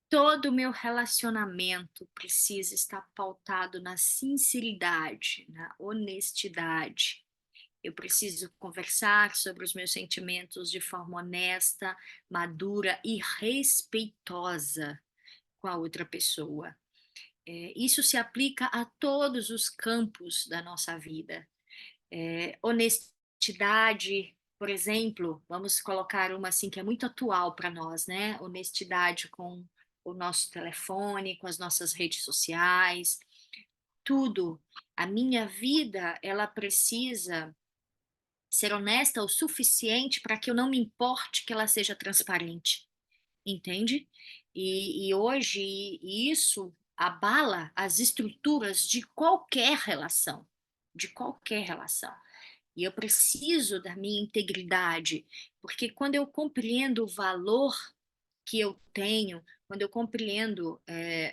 Todo o meu relacionamento precisa estar pautado na sinceridade, na honestidade. Eu preciso conversar sobre os meus sentimentos de forma honesta, madura e respeitosa com a outra pessoa. Isso se aplica a todos os campos da nossa vida. Honestidade, por exemplo, vamos colocar uma assim que é muito atual para nós, né? Honestidade com o nosso telefone, com as nossas redes sociais, tudo. A minha vida, ela precisa ser honesta o suficiente para que eu não me importe que ela seja transparente, entende? E hoje isso abala as estruturas de qualquer relação, de qualquer relação. E eu preciso da minha integridade, porque quando eu compreendo o valor que eu tenho, quando eu compreendo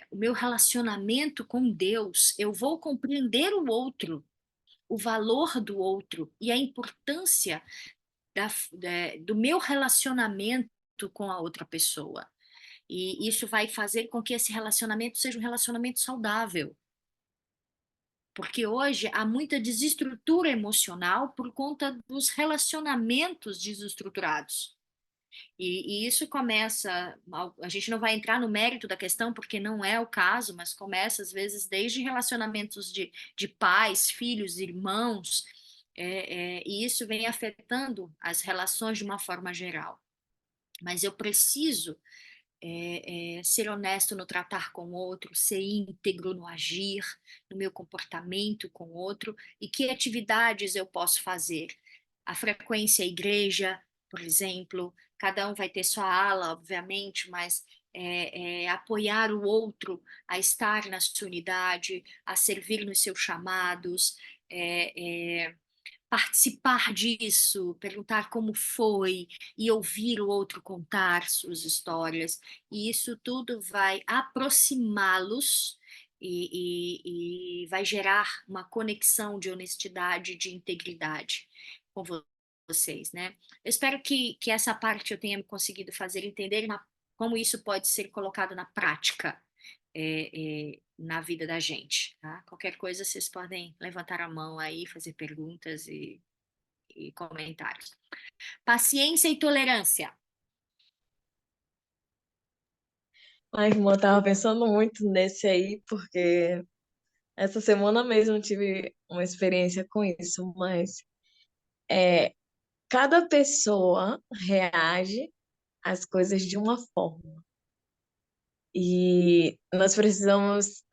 o meu relacionamento com Deus, eu vou compreender o outro, o valor do outro e a importância do meu relacionamento com a outra pessoa. E isso vai fazer com que esse relacionamento seja um relacionamento saudável. Porque hoje há muita desestrutura emocional por conta dos relacionamentos desestruturados. E isso começa, a gente não vai entrar no mérito da questão, porque não é o caso, mas começa às vezes desde relacionamentos de pais, filhos, irmãos, e isso vem afetando as relações de uma forma geral. Mas eu preciso ser honesto no tratar com o outro, ser íntegro no agir, no meu comportamento com o outro, e que atividades eu posso fazer. A frequência à igreja, por exemplo, cada um vai ter sua ala, obviamente, mas apoiar o outro a estar na sua unidade, a servir nos seus chamados, participar disso, perguntar como foi e ouvir o outro contar suas histórias. E isso tudo vai aproximá-los e vai gerar uma conexão de honestidade, de integridade com vocês, né? Eu espero que essa parte eu tenha conseguido fazer entender como isso pode ser colocado na prática. Na vida da gente, tá? Qualquer coisa vocês podem levantar a mão aí, fazer perguntas e comentários. Paciência e tolerância.
Ai, irmã, eu tava pensando muito nesse aí, porque essa semana mesmo eu tive uma experiência com isso, mas é, cada pessoa reage às coisas de uma forma. E nós precisamos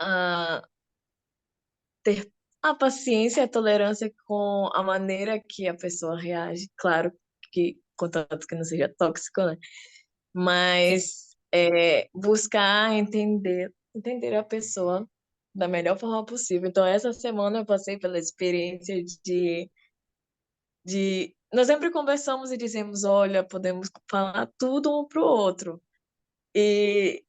ter a paciência e a tolerância com a maneira que a pessoa reage. Claro que, contanto que não seja tóxico, né?
Sim.
Mas buscar entender a pessoa da melhor forma possível. Então, essa semana eu passei pela experiência de... Nós sempre conversamos e dizemos, olha, podemos falar tudo um pro outro. E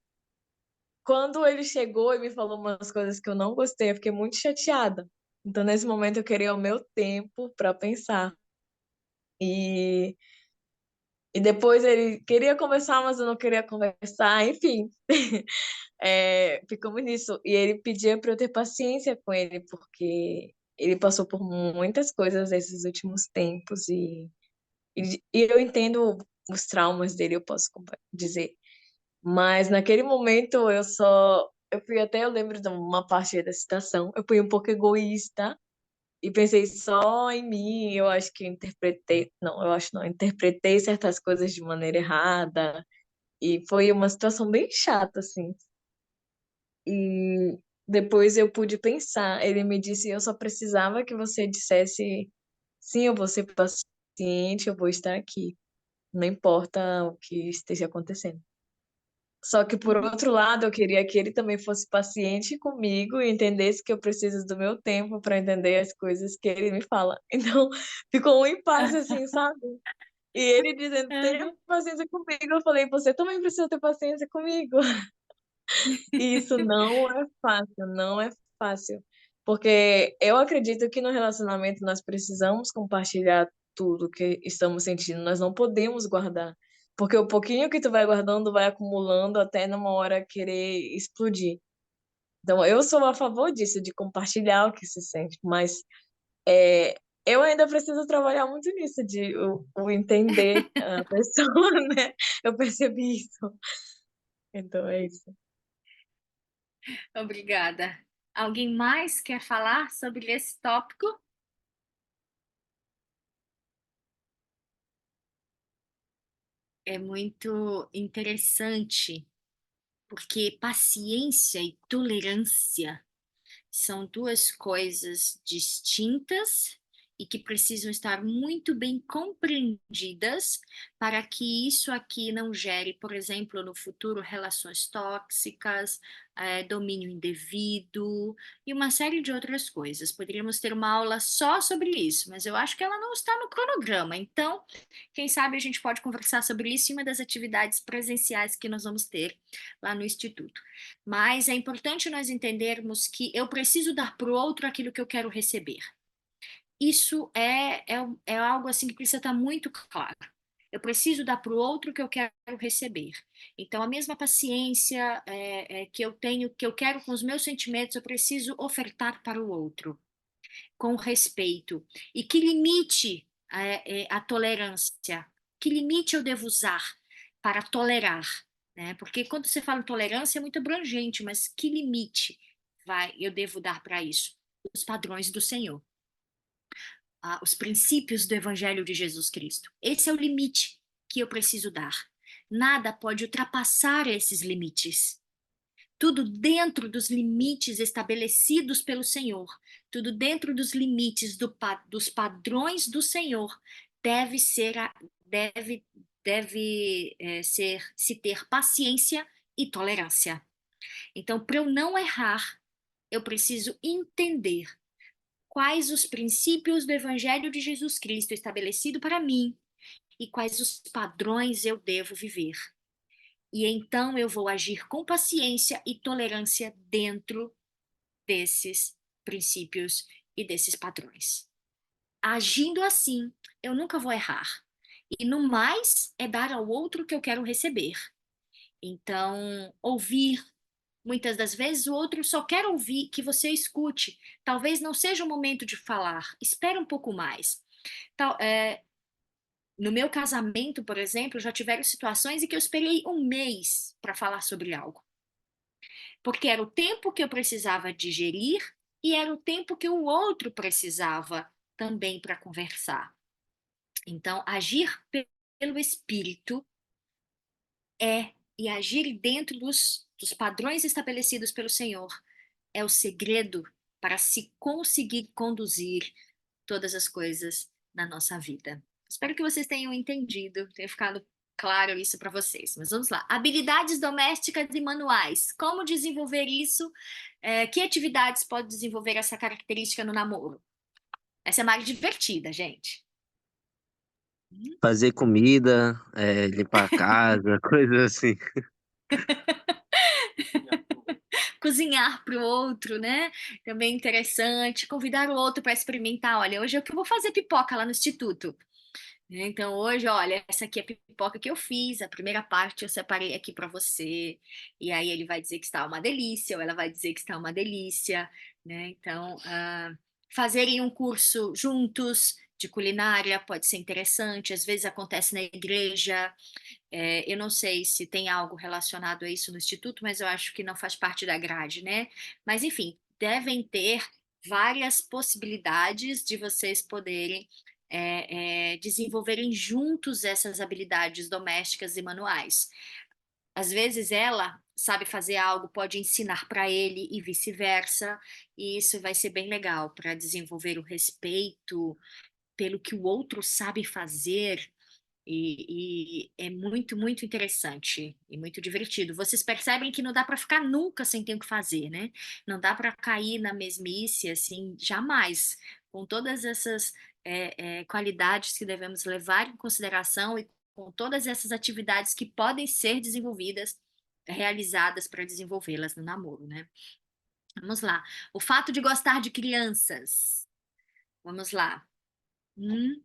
quando ele chegou e me falou umas coisas que eu não gostei, eu fiquei muito chateada. Então, nesse momento, eu queria o meu tempo para pensar. E, e depois ele queria conversar, mas eu não queria conversar. Enfim, ficamos nisso. E ele pedia para eu ter paciência com ele, porque ele passou por muitas coisas nesses últimos tempos. E eu entendo os traumas dele, eu posso dizer. Mas naquele momento eu fui até, eu lembro de uma parte da citação, eu fui um pouco egoísta e pensei só em mim, eu acho que interpretei, não, eu acho não, interpretei certas coisas de maneira errada e foi uma situação bem chata, assim. E depois eu pude pensar, ele me disse, eu só precisava que você dissesse, sim, eu vou ser paciente, eu vou estar aqui, não importa o que esteja acontecendo. Só que, por
Uhum.
outro lado, eu queria que ele também fosse paciente comigo e entendesse que eu preciso do meu tempo para entender as coisas que ele me fala. Então, ficou um impasse assim, sabe? E ele dizendo, tenha
Uhum.
paciência comigo. Eu falei, você também precisa ter paciência comigo. E isso não é fácil, não é fácil. Porque eu acredito que no relacionamento nós precisamos compartilhar tudo que estamos sentindo, nós não podemos guardar. Porque o pouquinho que tu vai guardando vai acumulando até numa hora querer explodir. Então, eu sou a favor disso, de compartilhar o que se sente, mas é, eu ainda preciso trabalhar muito nisso, de o entender a pessoa, né? Eu percebi isso. Então, é isso.
Obrigada. Alguém mais quer falar sobre esse tópico? É muito interessante, porque paciência e tolerância são duas coisas distintas e que precisam estar muito bem compreendidas para que isso aqui não gere, por exemplo, no futuro, relações tóxicas, domínio indevido e uma série de outras coisas. Poderíamos ter uma aula só sobre isso, mas eu acho que ela não está no cronograma. Então, quem sabe a gente pode conversar sobre isso em uma das atividades presenciais que nós vamos ter lá no Instituto. Mas é importante nós entendermos que eu preciso dar para o outro aquilo que eu quero receber. Isso é algo assim que precisa estar muito claro. Eu preciso dar para o outro o que eu quero receber. Então, a mesma paciência que eu tenho, que eu quero com os meus sentimentos, eu preciso ofertar para o outro, com respeito. E que limite a tolerância? Que limite eu devo usar para tolerar? Né? Porque quando você fala em tolerância é muito abrangente, mas que limite eu devo dar para isso? Os padrões do Senhor, os princípios do Evangelho de Jesus Cristo. Esse é o limite que eu preciso dar. Nada pode ultrapassar esses limites. Tudo dentro dos limites estabelecidos pelo Senhor, tudo dentro dos limites dos padrões do Senhor, deve ser, se ter paciência e tolerância. Então, para eu não errar, eu preciso entender quais os princípios do Evangelho de Jesus Cristo estabelecido para mim e quais os padrões eu devo viver. E então eu vou agir com paciência e tolerância dentro desses princípios e desses padrões. Agindo assim, eu nunca vou errar. E no mais é dar ao outro o que eu quero receber. Então, ouvir. Muitas das vezes o outro só quer ouvir que você escute. Talvez não seja o momento de falar. Espera um pouco mais. No meu casamento, por exemplo, já tiveram situações em que eu esperei um mês para falar sobre algo. Porque era o tempo que eu precisava digerir e era o tempo que o outro precisava também para conversar. Então, agir pelo Espírito e agir dentro dos padrões estabelecidos pelo Senhor é o segredo para se conseguir conduzir todas as coisas na nossa vida. Espero que vocês tenham entendido, tenha ficado claro isso para vocês. Mas vamos lá. Habilidades domésticas e manuais. Como desenvolver isso? Que atividades pode desenvolver essa característica no namoro? Essa é mais divertida, gente.
Fazer comida, limpar a casa, coisas assim.
Cozinhar para o outro, né? Também interessante. Convidar o outro para experimentar. Olha, hoje é o que eu vou fazer pipoca lá no instituto. Então, hoje, olha, essa aqui é a pipoca que eu fiz, a primeira parte eu separei aqui para você, e aí ele vai dizer que está uma delícia, ou ela vai dizer que está uma delícia, né? Então, fazerem um curso juntos de culinária pode ser interessante, às vezes acontece na igreja, eu não sei se tem algo relacionado a isso no instituto, mas eu acho que não faz parte da grade, né? Mas, enfim, devem ter várias possibilidades de vocês poderem desenvolverem juntos essas habilidades domésticas e manuais. Às vezes ela sabe fazer algo, pode ensinar para ele e vice-versa, e isso vai ser bem legal para desenvolver o respeito pelo que o outro sabe fazer. E é muito, muito interessante e muito divertido. Vocês percebem que não dá para ficar nunca sem ter o que fazer, né? Não dá para cair na mesmice, assim, jamais. Com todas essas qualidades que devemos levar em consideração e com todas essas atividades que podem ser desenvolvidas, realizadas para desenvolvê-las no namoro, né? Vamos lá. O fato de gostar de crianças. Vamos lá. Hum,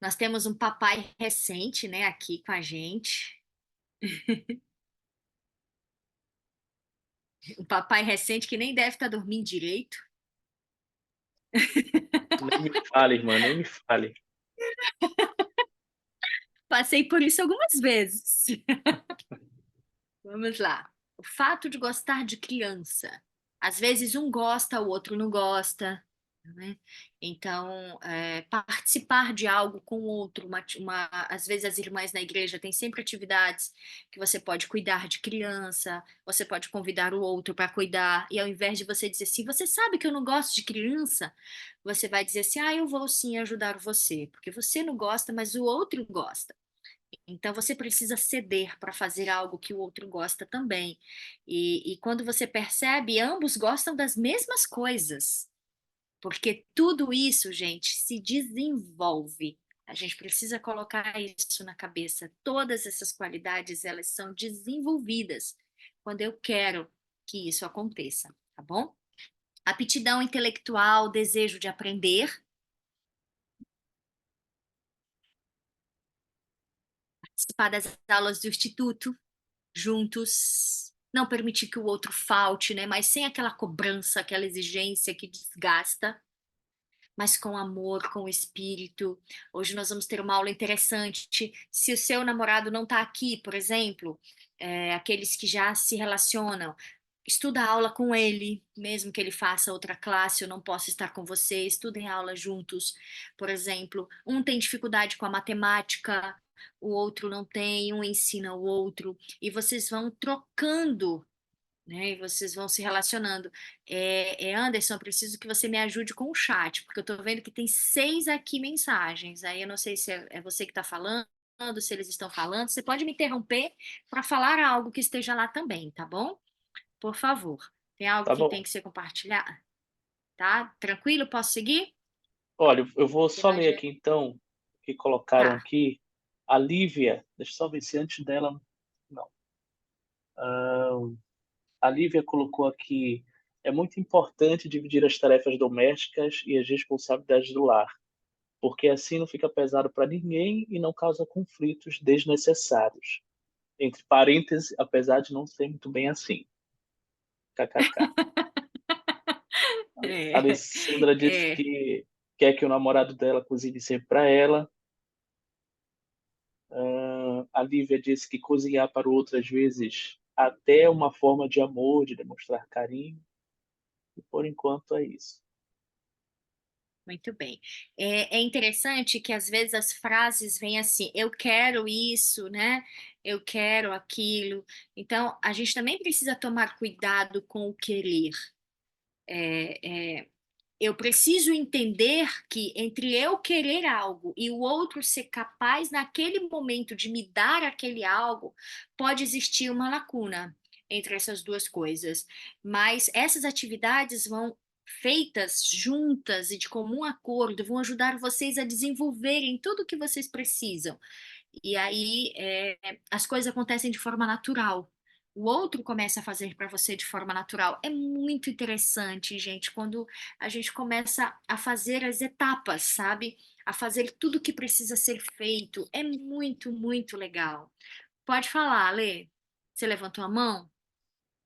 Nós temos um papai recente, né, aqui com a gente. Um papai recente que nem deve estar dormindo direito.
Nem me fale, irmã, nem me fale.
Passei por isso algumas vezes. Vamos lá. O fato de gostar de criança. Às vezes um gosta, o outro não gosta, né? Então, participar de algo com o outro, às vezes as irmãs na igreja têm sempre atividades que você pode cuidar de criança, você pode convidar o outro para cuidar, e ao invés de você dizer assim, você sabe que eu não gosto de criança, você vai dizer assim, eu vou sim ajudar você, porque você não gosta, mas o outro gosta. Então, você precisa ceder para fazer algo que o outro gosta também. E quando você percebe, ambos gostam das mesmas coisas, porque tudo isso, gente, se desenvolve. A gente precisa colocar isso na cabeça. Todas essas qualidades, elas são desenvolvidas quando eu quero que isso aconteça, tá bom? Aptidão intelectual, desejo de aprender, participar das aulas do instituto, juntos, não permitir que o outro falte, né? Mas sem aquela cobrança, aquela exigência que desgasta, mas com amor, com espírito. Hoje nós vamos ter uma aula interessante. Se o seu namorado não está aqui, por exemplo, aqueles que já se relacionam, estuda a aula com ele, mesmo que ele faça outra classe, eu não posso estar com você, estudem a aula juntos. Por exemplo, um tem dificuldade com a matemática, o outro não tem, um ensina o outro, e vocês vão trocando, né? E vocês vão se relacionando. Anderson, eu preciso que você me ajude com o chat, porque eu estou vendo que tem 6 aqui mensagens. Aí eu não sei se é você que está falando, se eles estão falando. Você pode me interromper para falar algo que esteja lá também, tá bom? Por favor. Tem algo
Tá
que tem
bom.
que ser compartilhado? Tá? Tranquilo? Posso seguir?
Olha, eu vou
Você
só
vai
ler
direto.
aqui então o que colocaram
Tá.
aqui. A Lívia, deixa eu só ver se antes dela. Não. A Lívia colocou aqui: é muito importante dividir as tarefas domésticas e as responsabilidades do lar, porque assim não fica pesado para ninguém e não causa conflitos desnecessários. Entre parênteses, apesar de não ser muito bem assim. KKK. A
É,
Alessandra disse
é,
que quer que o namorado dela cozinhe sempre para ela. A Lívia disse que cozinhar para o outro, às vezes, até é uma forma de amor, de demonstrar carinho. E por enquanto é isso.
muito bem. É interessante que às vezes as frases vêm assim, eu quero isso, né? Eu quero aquilo. Então, a gente também precisa tomar cuidado com o querer. Eu preciso entender que entre eu querer algo e o outro ser capaz, naquele momento, de me dar aquele algo, pode existir uma lacuna entre essas duas coisas. Mas essas atividades vão feitas juntas e de comum acordo, vão ajudar vocês a desenvolverem tudo o que vocês precisam. E aí as coisas acontecem de forma natural. O outro começa a fazer para você de forma natural. É muito interessante, gente, quando a gente começa a fazer as etapas, sabe? A fazer tudo o que precisa ser feito. É muito, muito legal. Pode falar, Lê. Você levantou a mão?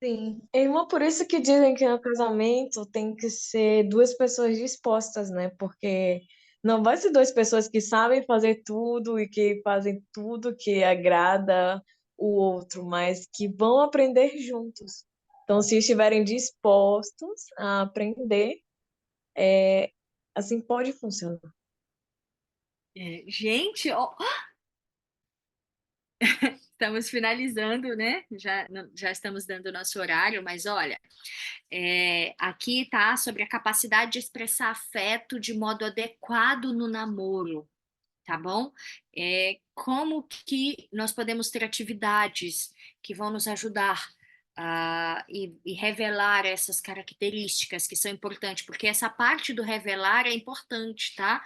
Sim. Irmã, por isso que dizem que no casamento tem que ser duas pessoas dispostas, né? Porque não vai ser duas pessoas que sabem fazer tudo e que fazem tudo que agrada o outro, mas que vão aprender juntos. Então, se estiverem dispostos a aprender, assim pode funcionar.
Gente, ó, estamos finalizando, né? Já estamos dando o nosso horário, mas olha. Aqui tá sobre a capacidade de expressar afeto de modo adequado no namoro, tá bom? Como que nós podemos ter atividades que vão nos ajudar e revelar essas características que são importantes, porque essa parte do revelar é importante, tá?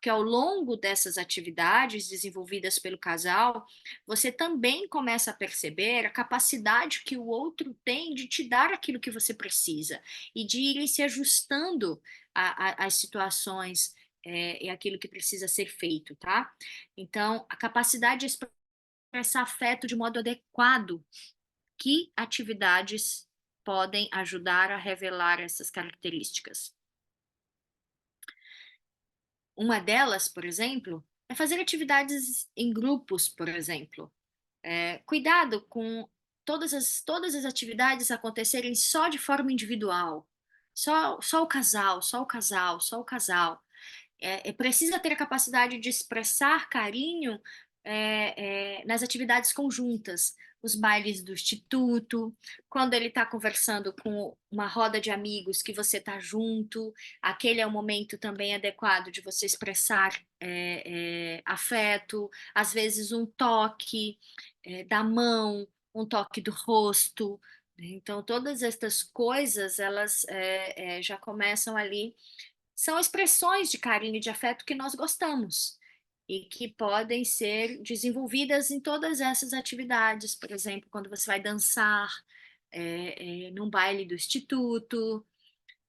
porque ao longo dessas atividades desenvolvidas pelo casal, você também começa a perceber a capacidade que o outro tem de te dar aquilo que você precisa e de ir se ajustando às situações e aquilo que precisa ser feito, tá? Então, a capacidade de expressar afeto de modo adequado, que atividades podem ajudar a revelar essas características? Uma delas, por exemplo, é fazer atividades em grupos, por exemplo. Cuidado com todas as atividades acontecerem só de forma individual. Só o casal, só o casal, só o casal. Precisa ter a capacidade de expressar carinho nas atividades conjuntas, os bailes do instituto, quando ele está conversando com uma roda de amigos que você está junto, aquele é o momento também adequado de você expressar afeto, às vezes um toque da mão, um toque do rosto. Né? Então, todas estas coisas, elas já começam ali, são expressões de carinho e de afeto que nós gostamos e que podem ser desenvolvidas em todas essas atividades. Por exemplo, quando você vai dançar num baile do instituto,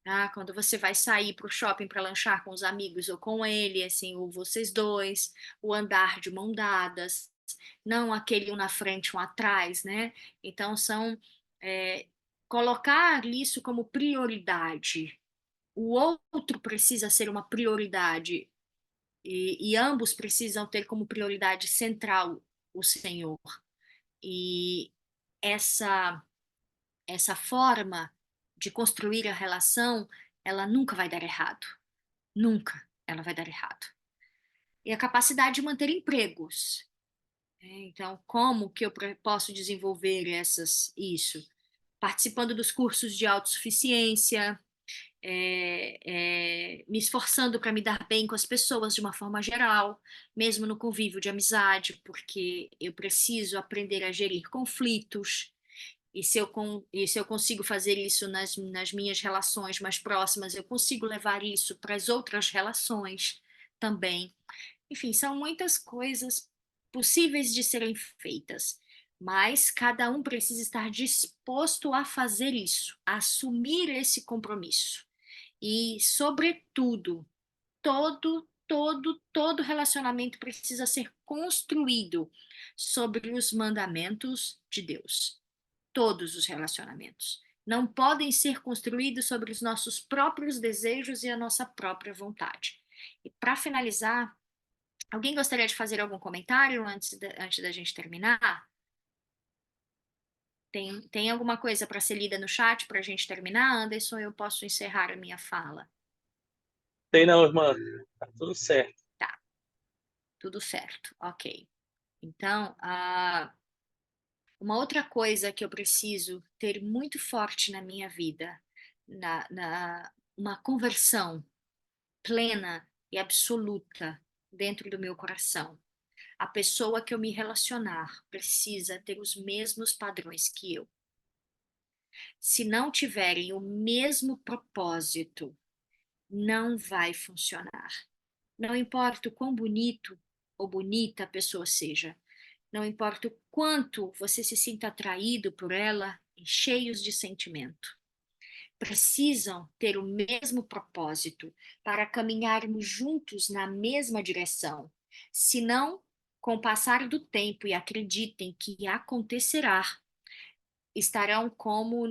tá? Quando você vai sair para o shopping para lanchar com os amigos ou com ele, assim, ou vocês dois, o andar de mão dadas, não aquele um na frente, um atrás, né? Então, é, colocar isso como prioridade. O outro precisa ser uma prioridade e ambos precisam ter como prioridade central o Senhor. E essa essa forma de construir a relação, ela nunca vai dar errado. Nunca ela vai dar errado. E a capacidade de manter empregos. Então, como que eu posso desenvolver isso? Participando dos cursos de autossuficiência, me esforçando para me dar bem com as pessoas de uma forma geral, mesmo no convívio de amizade, porque eu preciso aprender a gerir conflitos. E se eu consigo fazer isso nas minhas relações mais próximas, eu consigo levar isso para as outras relações também. Enfim, são muitas coisas possíveis de serem feitas, mas cada um precisa estar disposto a fazer isso, a assumir esse compromisso. E, sobretudo, todo relacionamento precisa ser construído sobre os mandamentos de Deus. Todos os relacionamentos. Não podem ser construídos sobre os nossos próprios desejos e a nossa própria vontade. E para finalizar, alguém gostaria de fazer algum comentário antes da gente terminar? Tem alguma coisa para ser lida no chat para a gente terminar, Anderson? Eu posso encerrar a minha fala.
Tem não, irmã. Tá tudo certo.
Tá, tudo certo, ok. Então, uma outra coisa que eu preciso ter muito forte na minha vida, uma conversão plena e absoluta dentro do meu coração. A pessoa que eu me relacionar precisa ter os mesmos padrões que eu. Se não tiverem o mesmo propósito, não vai funcionar. Não importa o quão bonito ou bonita a pessoa seja, não importa o quanto você se sinta atraído por ela e cheios de sentimento. Precisam ter o mesmo propósito para caminharmos juntos na mesma direção. Senão, com o passar do tempo, e acreditem que acontecerá, estarão como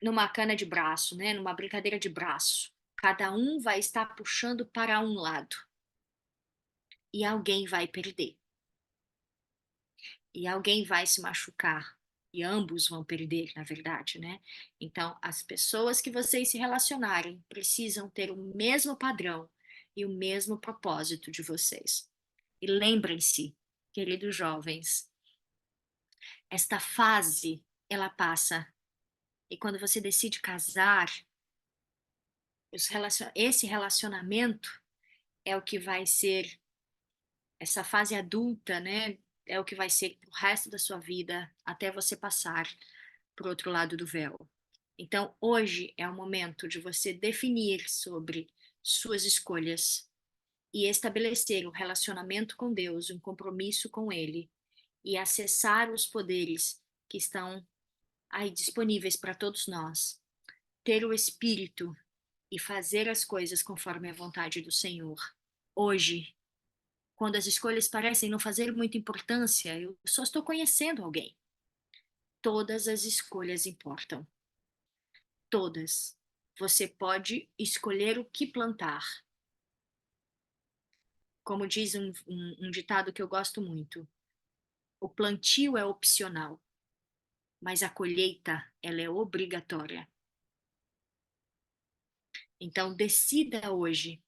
numa cana de braço, né? Numa brincadeira de braço. Cada um vai estar puxando para um lado e alguém vai perder. E alguém vai se machucar. E ambos vão perder, na verdade, né? Então, as pessoas que vocês se relacionarem precisam ter o mesmo padrão e o mesmo propósito de vocês. E lembrem-se, queridos jovens, esta fase, ela passa. E quando você decide casar, esse relacionamento é o que vai ser, essa fase adulta, né? É o que vai ser o resto da sua vida até você passar para o outro lado do véu. Então, hoje é o momento de você definir sobre suas escolhas e estabelecer um relacionamento com Deus, um compromisso com Ele e acessar os poderes que estão aí disponíveis para todos nós. Ter o Espírito e fazer as coisas conforme a vontade do Senhor. Hoje, quando as escolhas parecem não fazer muita importância, eu só estou conhecendo alguém. Todas as escolhas importam. Todas. Você pode escolher o que plantar. Como diz um ditado que eu gosto muito, o plantio é opcional, mas a colheita, ela é obrigatória. Então, decida hoje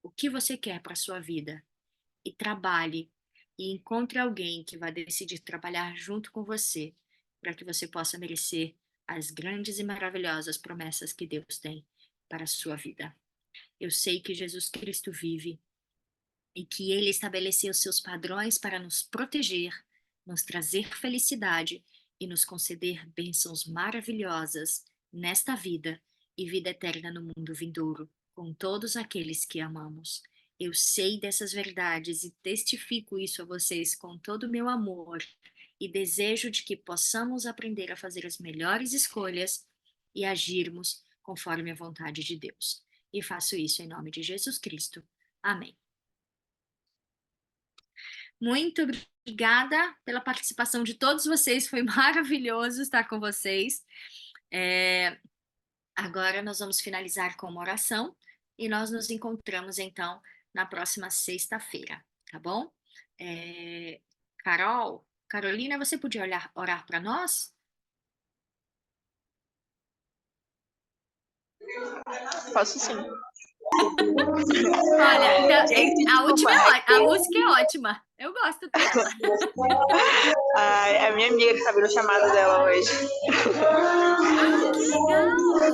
o que você quer para a sua vida e trabalhe e encontre alguém que vai decidir trabalhar junto com você para que você possa merecer as grandes e maravilhosas promessas que Deus tem para a sua vida. Eu sei que Jesus Cristo vive e que Ele estabeleceu seus padrões para nos proteger, nos trazer felicidade e nos conceder bênçãos maravilhosas nesta vida e vida eterna no mundo vindouro, com todos aqueles que amamos. Eu sei dessas verdades e testifico isso a vocês com todo o meu amor e desejo de que possamos aprender a fazer as melhores escolhas e agirmos conforme a vontade de Deus. E faço isso em nome de Jesus Cristo. Amém. Muito obrigada pela participação de todos vocês, foi maravilhoso estar com vocês. Agora nós vamos finalizar com uma oração e nós nos encontramos então na próxima sexta-feira, tá bom? Carolina, você podia orar para nós?
Posso sim.
Olha, então,
Gente,
a
desculpa,
música é ótima, eu gosto dela.
Ai, é a minha amiga que tá vendo o chamado dela hoje.
Ah, que legal!